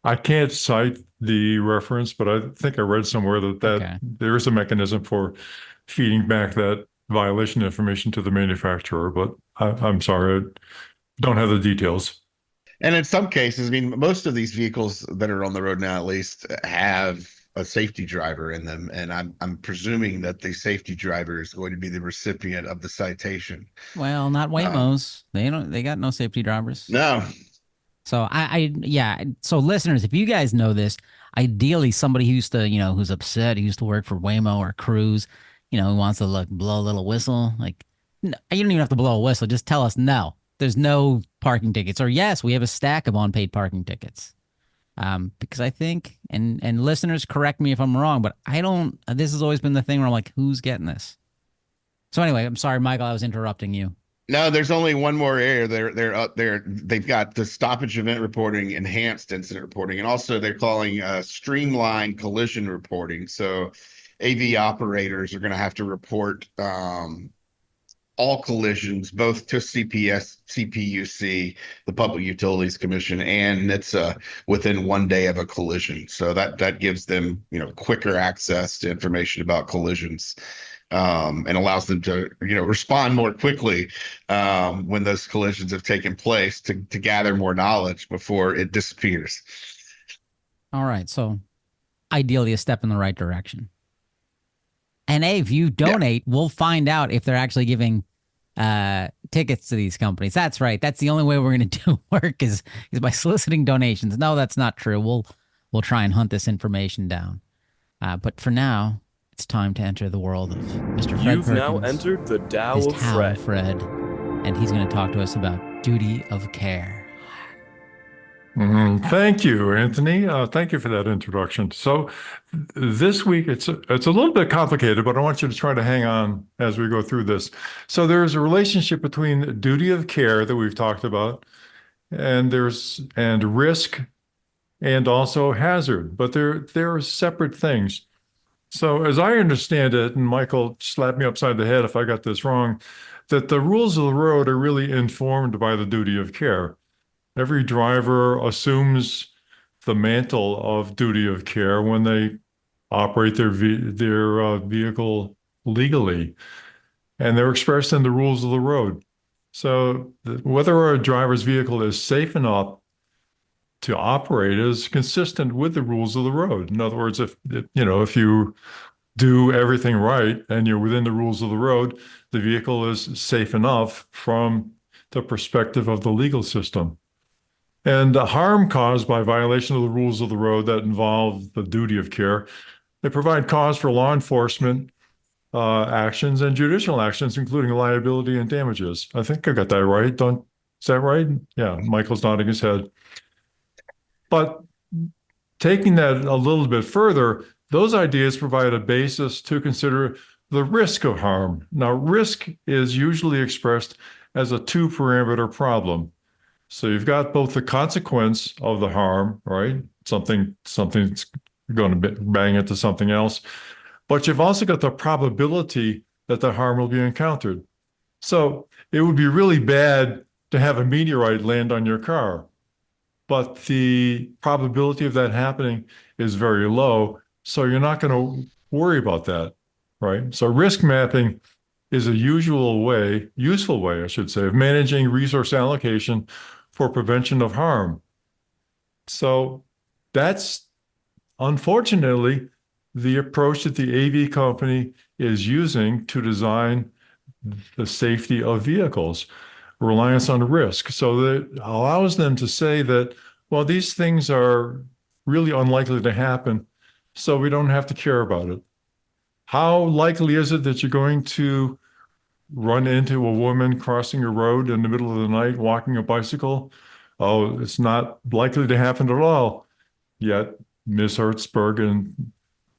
I can't cite the reference, but I think I read somewhere that Okay. there is a mechanism for feeding back that violation information to the manufacturer, but I'm sorry, I don't have the details. And in some cases, I mean, most of these vehicles that are on the road now, at least, have a safety driver in them, and I'm presuming that the safety driver is going to be the recipient of the citation. Well, not Waymos. They got no safety drivers. No, So yeah. So listeners, if you guys know this, ideally somebody who used to, who's upset, who used to work for Waymo or Cruise, who wants to blow a little whistle. Like, no, you don't even have to blow a whistle. Just tell us no. There's no parking tickets, or yes, we have a stack of unpaid parking tickets. Because I think, and listeners, correct me if I'm wrong, but I don't. This has always been the thing where I'm like, who's getting this? So anyway, I'm sorry, Michael, I was interrupting you. no, there's only one more area. They're up there. They've got the stoppage event reporting, enhanced incident reporting, and also they're calling streamlined collision reporting. So AV operators are going to have to report all collisions, both to CPUC, the Public Utilities Commission, and NHTSA within 1 day of a collision. So that gives them, quicker access to information about collisions, and allows them to, respond more quickly when those collisions have taken place to gather more knowledge before it disappears. All right, so ideally a step in the right direction. And hey, if you donate, we'll find out if they're actually giving tickets to these companies. That's right. That's the only way we're going to do work is by soliciting donations. No, that's not true. We'll try and hunt this information down. But for now, it's time to enter the world of Mr. Fred You've Perkins, now entered the Tao his of Tao Fred. and he's going to talk to us about duty of care. Thank you, Anthony. Thank you for that introduction. So this week, it's a little bit complicated, but I want you to try to hang on as we go through this. So there's a relationship between duty of care that we've talked about, and risk, and also hazard, but they're separate things. So as I understand it, and Michael slapped me upside the head if I got this wrong, that the rules of the road are really informed by the duty of care. Every driver assumes the mantle of duty of care when they operate their vehicle legally, and they're expressed in the rules of the road. So whether a driver's vehicle is safe enough to operate is consistent with the rules of the road. In other words, if you do everything right and you're within the rules of the road, the vehicle is safe enough from the perspective of the legal system. And the harm caused by violation of the rules of the road that involve the duty of care. They provide cause for law enforcement actions and judicial actions, including liability and damages. I think I got that right. Is that right? Yeah, Michael's nodding his head. But taking that a little bit further, those ideas provide a basis to consider the risk of harm. Now, risk is usually expressed as a two-parameter problem. So you've got both the consequence of the harm, right? Something's going to bang into something else, but you've also got the probability that the harm will be encountered. So it would be really bad to have a meteorite land on your car, but the probability of that happening is very low. So you're not going to worry about that, right? So risk mapping is a useful way, I should say, of managing resource allocation for prevention of harm. So that's unfortunately the approach that the AV company is using to design the safety of vehicles, reliance on risk. So that allows them to say that, well, these things are really unlikely to happen, so we don't have to care about it. How likely is it that you're going to run into a woman crossing a road in the middle of the night walking a bicycle? Oh, it's not likely to happen at all. Yet Ms. Hertzberg in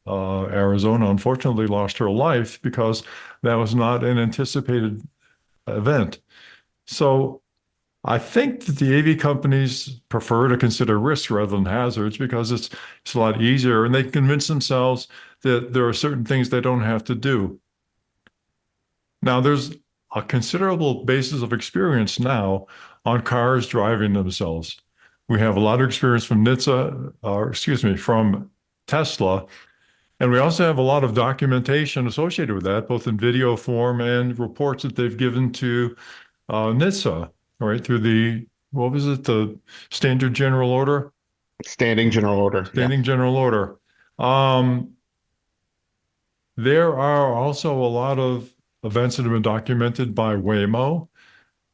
Arizona unfortunately lost her life because that was not an anticipated event. So I think that the AV companies prefer to consider risks rather than hazards because it's a lot easier, and they convince themselves that there are certain things they don't have to do. Now, there's a considerable basis of experience now on cars driving themselves. We have a lot of experience from from Tesla, and we also have a lot of documentation associated with that, both in video form and reports that they've given to NHTSA, right, through what was it, the Standard General Order? Standing General Order. Standing General Order. There are also a lot of events that have been documented by Waymo,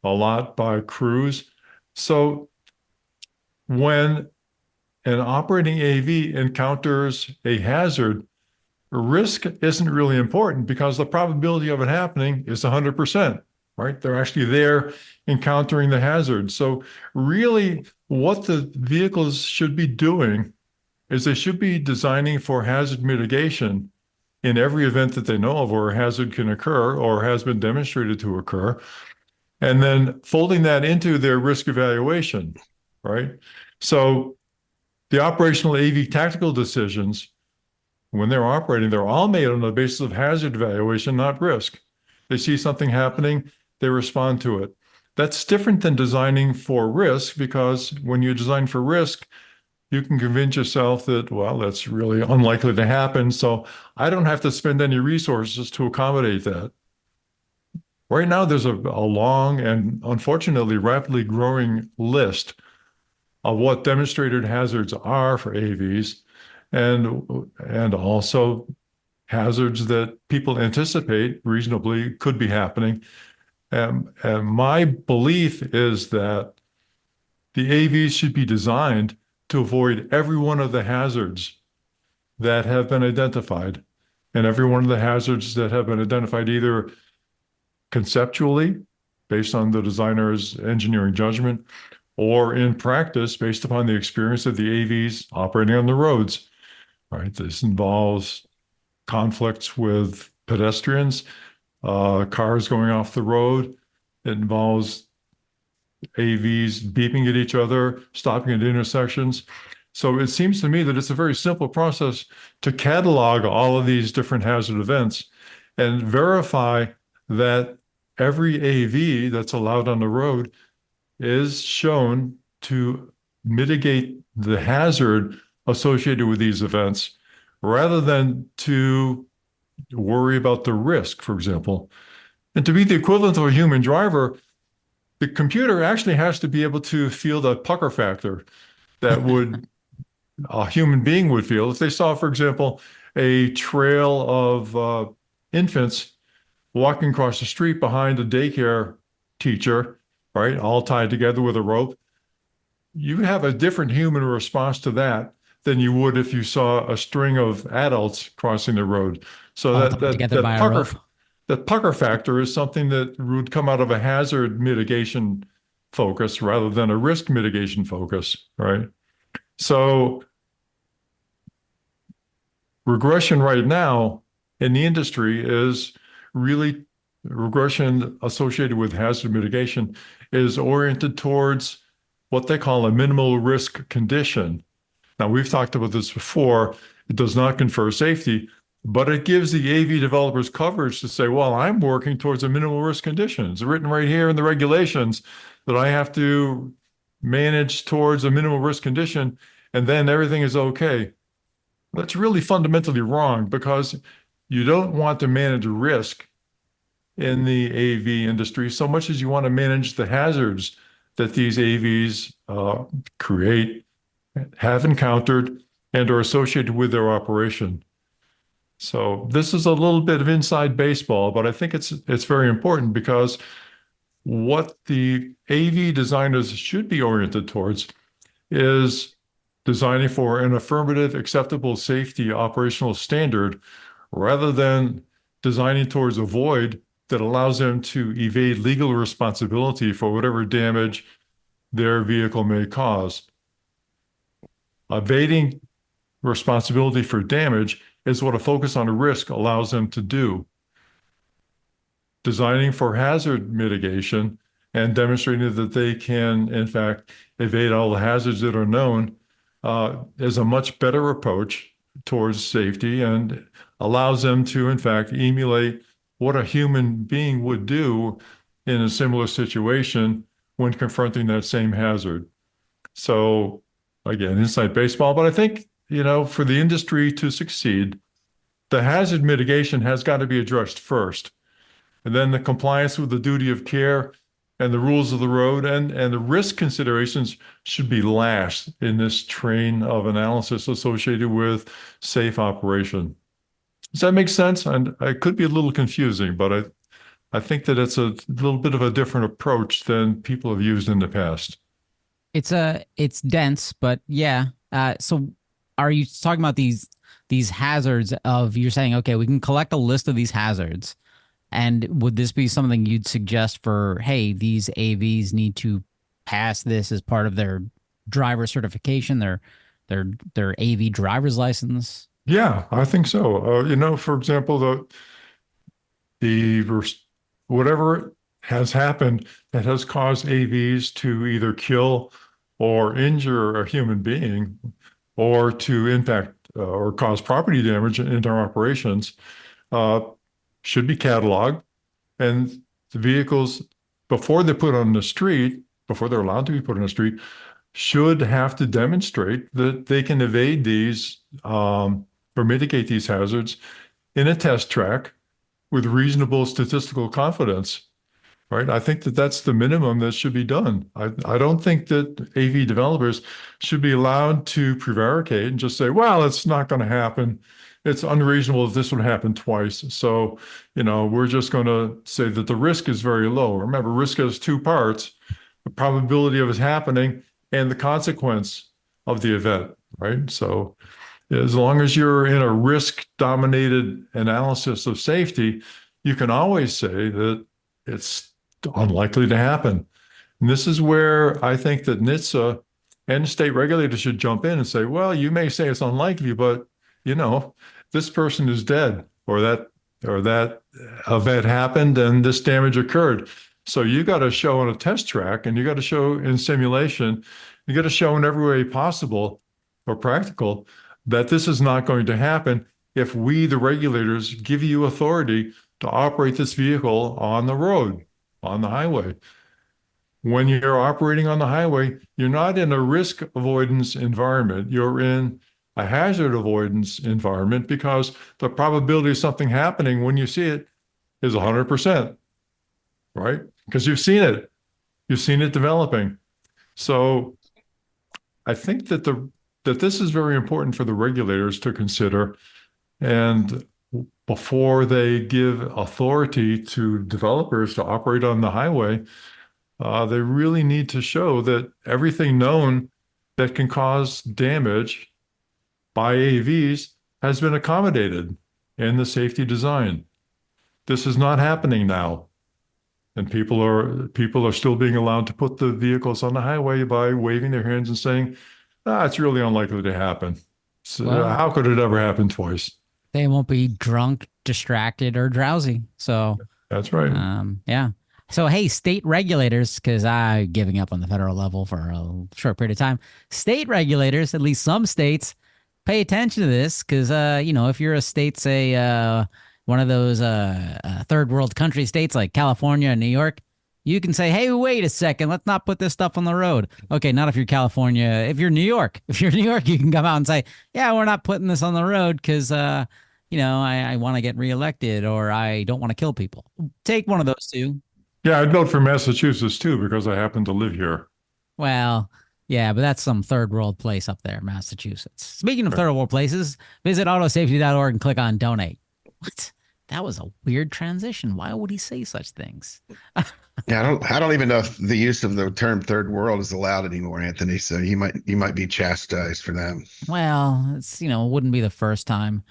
a lot by Cruise. So when an operating AV encounters a hazard, risk isn't really important because the probability of it happening is 100%, right? They're actually there encountering the hazard. So really what the vehicles should be doing is they should be designing for hazard mitigation in every event that they know of where a hazard can occur or has been demonstrated to occur, and then folding that into their risk evaluation, right? So the operational AV tactical decisions, when they're operating, they're all made on the basis of hazard evaluation, not risk. They see something happening, they respond to it. That's different than designing for risk, because when you design for risk, you can convince yourself that, well, that's really unlikely to happen, so I don't have to spend any resources to accommodate that. Right now, there's a long and unfortunately rapidly growing list of what demonstrated hazards are for AVs, and also hazards that people anticipate reasonably could be happening. And my belief is that the AVs should be designed to avoid every one of the hazards that have been identified, and every one of the hazards that have been identified either conceptually, based on the designer's engineering judgment, or in practice, based upon the experience of the AVs operating on the roads. Right? This involves conflicts with pedestrians, cars going off the road. It involves AVs beeping at each other, stopping at intersections. So it seems to me that it's a very simple process to catalog all of these different hazard events and verify that every AV that's allowed on the road is shown to mitigate the hazard associated with these events, rather than to worry about the risk, for example. And to be the equivalent of a human driver, the computer actually has to be able to feel the pucker factor that would a human being would feel if they saw, for example, a trail of infants walking across the street behind a daycare teacher, right, all tied together with a rope. you have a different human response to that than you would if you saw a string of adults crossing the road. So All tied together by a rope. that pucker factor is something that would come out of a hazard mitigation focus rather than a risk mitigation focus, right? So regression right now in the industry is really regression associated with hazard mitigation is oriented towards what they call a minimal risk condition. Now, we've talked about this before. It does not confer safety, but it gives the AV developers coverage to say, well, I'm working towards a minimal risk condition. It's written right here in the regulations that I have to manage towards a minimal risk condition, and then everything is okay. That's really fundamentally wrong because you don't want to manage risk in the AV industry so much as you want to manage the hazards that these AVs create, have encountered, and are associated with their operation. So this is a little bit of inside baseball, but I think it's very important because what the AV designers should be oriented towards is designing for an affirmative, acceptable safety operational standard rather than designing towards a void that allows them to evade legal responsibility for whatever damage their vehicle may cause. Evading responsibility for damage is what a focus on a risk allows them to do. Designing for hazard mitigation and demonstrating that they can, in fact, evade all the hazards that are known is a much better approach towards safety and allows them to, in fact, emulate what a human being would do in a similar situation when confronting that same hazard. So, again, inside baseball, but I think, for the industry to succeed, the hazard mitigation has got to be addressed first. And then the compliance with the duty of care and the rules of the road and the risk considerations should be last in this train of analysis associated with safe operation. Does that make sense? And it could be a little confusing, but I think that it's a little bit of a different approach than people have used in the past. It's dense, but yeah. So are you talking about these hazards of, you're saying, okay, we can collect a list of these hazards, and would this be something you'd suggest for, hey, these AVs need to pass this as part of their driver certification, their AV driver's license? Yeah, I think so. For example, whatever has happened that has caused AVs to either kill or injure a human being or to impact or cause property damage in our operations should be cataloged. And the vehicles, before they're put on the street, before they're allowed to be put on the street, should have to demonstrate that they can evade these or mitigate these hazards in a test track with reasonable statistical confidence, right? I think that that's the minimum that should be done. I don't think that AV developers should be allowed to prevaricate and just say, well, it's not going to happen. It's unreasonable if this would happen twice. So, we're just going to say that the risk is very low. Remember, risk has two parts: the probability of it happening and the consequence of the event, right? So as long as you're in a risk-dominated analysis of safety, you can always say that it's unlikely to happen. And this is where I think that NHTSA and state regulators should jump in and say, well, you may say it's unlikely, but this person is dead, or that event happened and this damage occurred. So you got to show on a test track, and you got to show in simulation, you got to show in every way possible or practical that this is not going to happen if we, the regulators, give you authority to operate this vehicle on the road, on the highway. When you're operating on the highway, you're not in a risk avoidance environment. You're in a hazard avoidance environment because the probability of something happening when you see it is 100%, right? Because you've seen it. You've seen it developing. So I think that this is very important for the regulators to consider. And before they give authority to developers to operate on the highway, They really need to show that everything known that can cause damage by AVs has been accommodated in the safety design. This is not happening now. And people are still being allowed to put the vehicles on the highway by waving their hands and saying, it's really unlikely to happen. So, Well, how could it ever happen twice? they won't be drunk, distracted, or drowsy. So, That's right. yeah. So, hey, state regulators, because I'm giving up on the federal level for a short period of time. State regulators, at least some states, pay attention to this because, if you're a state, say, one of those third world country states like California and New York, you can say, hey, wait a second, let's not put this stuff on the road. Okay, not if you're California. If you're New York, you can come out and say, yeah, we're not putting this on the road because, I want to get reelected or I don't want to kill people. Take one of those two. Yeah, I'd vote for Massachusetts too because I happen to live here. Well, yeah, but that's some third world place up there, Massachusetts. Speaking of Right. third world places, visit autosafety.org and click on donate. What? That was a weird transition. Why would he say such things? Yeah, I don't even know if the use of the term third world is allowed anymore, Anthony. So you might be chastised for that. Well, it's, wouldn't be the first time.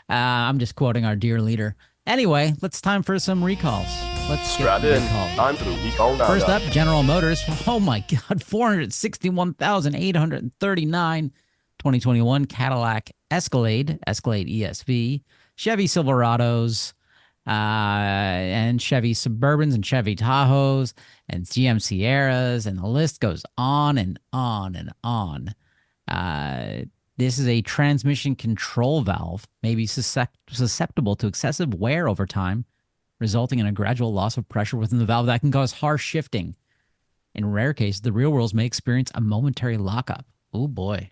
I'm just quoting our dear leader. Anyway, let's time for some recalls. Let's Strap get in. recalled. Time for the recall First roundup. up, General Motors. Oh my God, 461,839. 2021 Cadillac Escalade, Escalade ESV, Chevy Silverados, and Chevy Suburbans and Chevy Tahoes and GM Sierras, and the list goes on and on and on. This is a transmission control valve, may be susceptible to excessive wear over time, resulting in a gradual loss of pressure within the valve that can cause harsh shifting. In rare cases, the real worlds may experience a momentary lockup. Oh boy.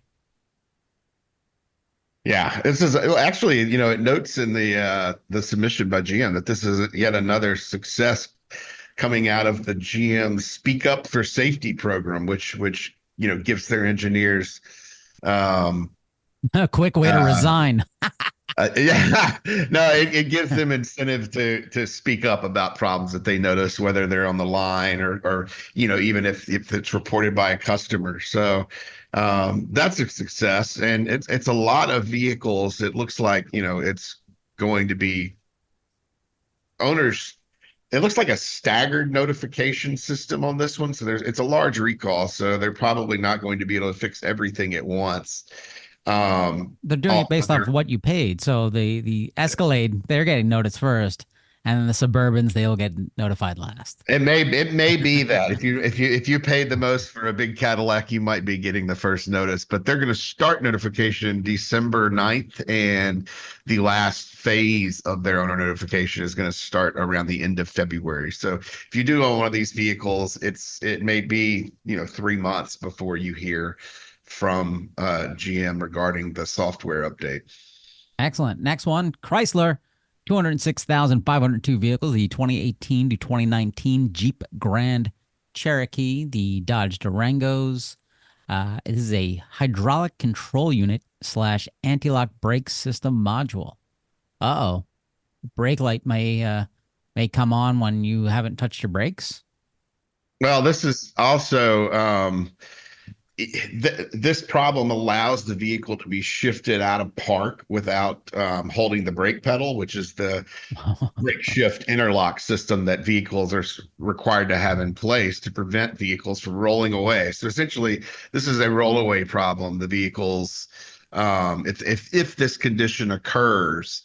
Yeah, this is actually, it notes in the submission by GM that this is yet another success coming out of the GM Speak Up for Safety program, which gives their engineers A quick way to resign. yeah, no, it gives them incentive to speak up about problems that they notice, whether they're on the line or even if it's reported by a customer. So that's a success, and it's a lot of vehicles. It looks like it's going to be owners. It looks like a staggered notification system on this one. So it's a large recall, so they're probably not going to be able to fix everything at once. They're doing it based off of what you paid. So the Escalade, they're getting notice first, and then the Suburbans, they'll get notified last. It may be that if you paid the most for a big Cadillac, you might be getting the first notice, but they're going to start notification December 9th, and the last phase of their owner notification is going to start around the end of February. So if you do own one of these vehicles, it may be 3 months before you hear from GM regarding the software update. Excellent. Next one, Chrysler, 206,502 vehicles, the 2018 to 2019 Jeep Grand Cherokee, the Dodge Durangos. It is a hydraulic control unit / anti-lock brake system module. Uh-oh. Brake light may come on when you haven't touched your brakes. Well, this is also this problem allows the vehicle to be shifted out of park without holding the brake pedal, which is the brake shift interlock system that vehicles are required to have in place to prevent vehicles from rolling away. So essentially, this is a rollaway problem. The vehicles, if this condition occurs,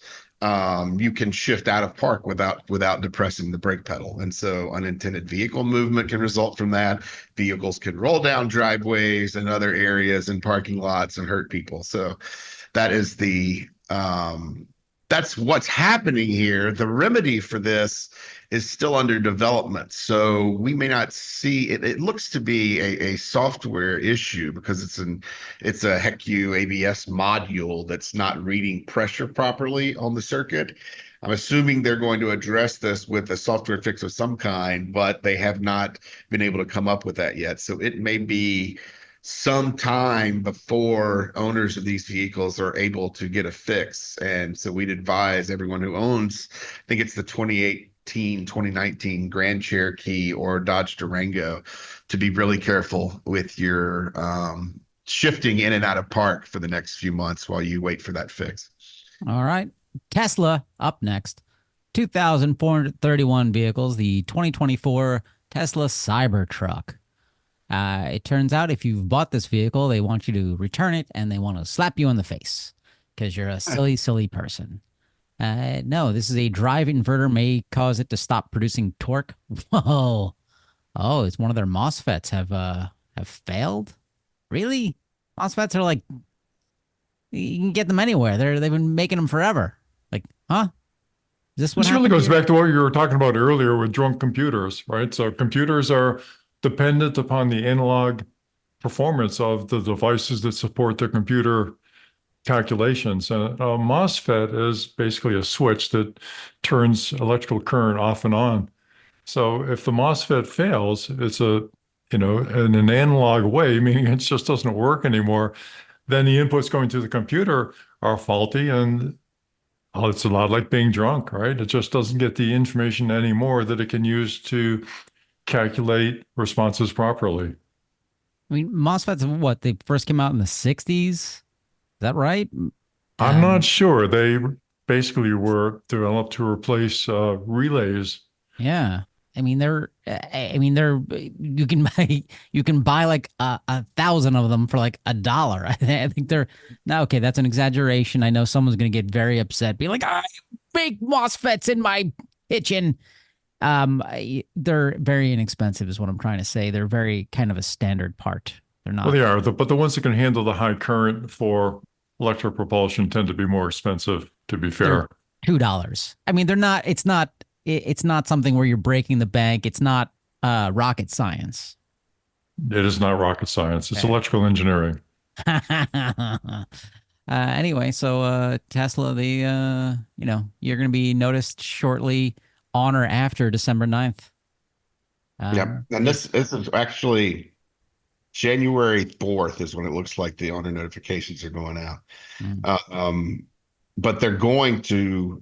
you can shift out of park without depressing the brake pedal. And so unintended vehicle movement can result from that. Vehicles can roll down driveways and other areas and parking lots and hurt people. So that is that's what's happening here. The remedy for this is still under development. So we may not see it. It looks to be a software issue because it's a HECU ABS module that's not reading pressure properly on the circuit. I'm assuming they're going to address this with a software fix of some kind, but they have not been able to come up with that yet. So it may be some time before owners of these vehicles are able to get a fix. And so we'd advise everyone who owns, I think it's the 2019 Grand Cherokee or Dodge Durango to be really careful with your shifting in and out of park for the next few months while you wait for that fix. All right. Tesla up next. 2,431 vehicles, the 2024 Tesla Cybertruck. It turns out if you've bought this vehicle, they want you to return it and they want to slap you in the face because you're a silly, silly person. No, this is a drive inverter may cause it to stop producing torque. Whoa. Oh, it's one of their MOSFETs have failed? Really? MOSFETs are like, you can get them anywhere. They've been making them forever. Like, huh? Is this what This really happened goes here? back to what you were talking about earlier with drunk computers, right? So computers are dependent upon the analog performance of the devices that support the computer calculations. And a MOSFET is basically a switch that turns electrical current off and on. So if the MOSFET fails, it's in an analog way, meaning it just doesn't work anymore, then the inputs going to the computer are faulty, and it's a lot like being drunk, right? It just doesn't get the information anymore that it can use to calculate responses properly. I mean, MOSFETs, what, they first came out in the 60s? Is that right? I'm not sure. They basically were developed to replace relays. Yeah. You can buy like 1,000 of them for like $1. I think they're now, okay, that's an exaggeration. I know someone's going to get very upset, be like, I make MOSFETs in my kitchen. They're very inexpensive is what I'm trying to say. They're very kind of a standard part. They're not. Well, they are, but the ones that can handle the high current for electric propulsion tend to be more expensive, to be fair. $2. I mean, they're not, it's not something where you're breaking the bank. It's not rocket science. It is not rocket science. It's electrical engineering. Anyway, so Tesla, you're going to be noticed shortly on or after December 9th. Yeah. And this is actually January 4th is when it looks like the owner notifications are going out. But they're going to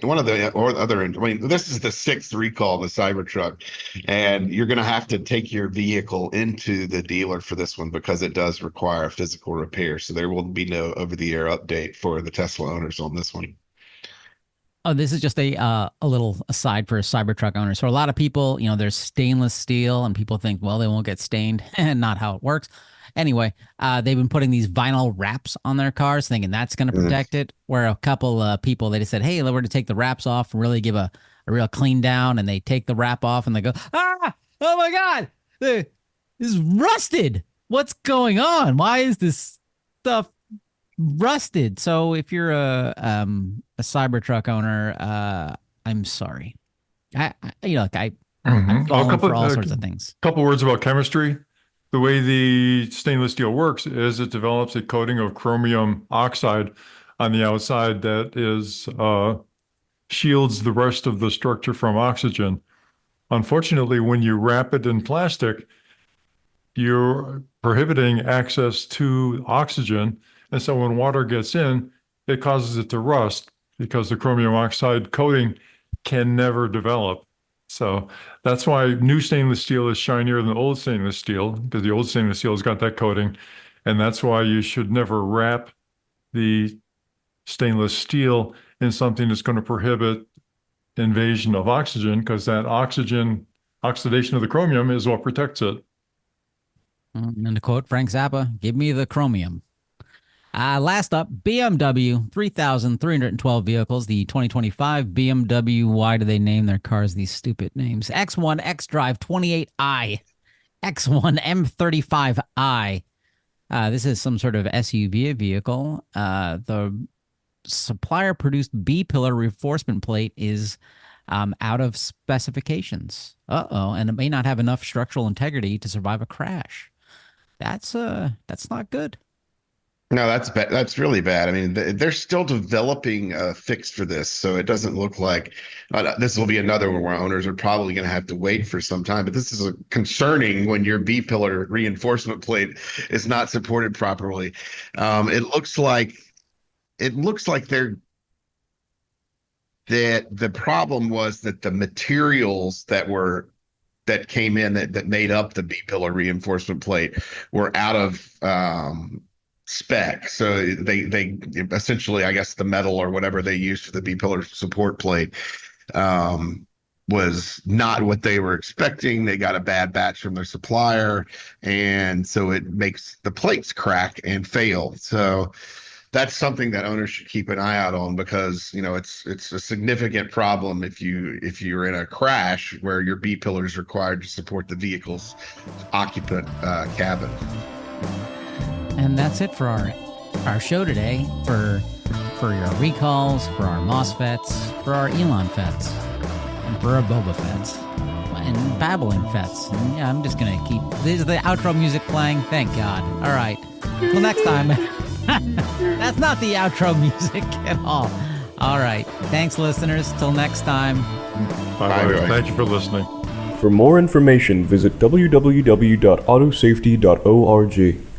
one of the or other. I mean, this is the 6th recall of the Cybertruck, and you're going to have to take your vehicle into the dealer for this one because it does require a physical repair. So there will be no over-the-air update for the Tesla owners on this one. Oh, this is just a little aside for Cybertruck owners. So a lot of people, there's stainless steel, and people think, well, they won't get stained, and not how it works. Anyway, they've been putting these vinyl wraps on their cars, thinking that's going to protect it. Where a couple people, they just said, hey, we're to take the wraps off and really give a real clean down, and they take the wrap off, and they go, oh my God, this is rusted. What's going on? Why is this stuff rusted? So if you're a Cybertruck owner, I'm sorry. I'm falling for all sorts of things. A couple words about chemistry. The way the stainless steel works is it develops a coating of chromium oxide on the outside that shields the rest of the structure from oxygen. Unfortunately, when you wrap it in plastic, you're prohibiting access to oxygen. And so when water gets in, it causes it to rust because the chromium oxide coating can never develop. So that's why new stainless steel is shinier than old stainless steel, because the old stainless steel has got that coating. And that's why you should never wrap the stainless steel in something that's going to prohibit invasion of oxygen, because that oxidation of the chromium is what protects it. And to quote Frank Zappa, give me the chromium. Last up, BMW, 3,312 vehicles. The 2025 BMW, why do they name their cars these stupid names? X1 xDrive 28i, X1 M35i. This is some sort of SUV vehicle. The supplier-produced B-pillar reinforcement plate is out of specifications. And it may not have enough structural integrity to survive a crash. That's not good. No, that's bad. That's really bad. I mean, they're still developing a fix for this, so it doesn't look like this will be another one where owners are probably going to have to wait for some time. But this is concerning when your B-pillar reinforcement plate is not supported properly. It looks like they're that the problem was that the materials that came in that made up the B-pillar reinforcement plate were out of spec. So they essentially, I guess, the metal or whatever they used for the B-pillar support plate was not what they were expecting. They got a bad batch from their supplier, and so it makes the plates crack and fail. So that's something that owners should keep an eye out on, because it's a significant problem if you're in a crash where your B pillar is required to support the vehicle's occupant cabin. And that's it for our show today. For your recalls, for our MOSFETs, for our Elon FETs, and for our Boba FETs, and babbling FETs. And yeah, I'm just gonna keep this is the outro music playing. Thank God. All right. Till next time. That's not the outro music at all. All right. Thanks, listeners. Till next time. Bye. Thank you for listening. For more information, visit www.autosafety.org.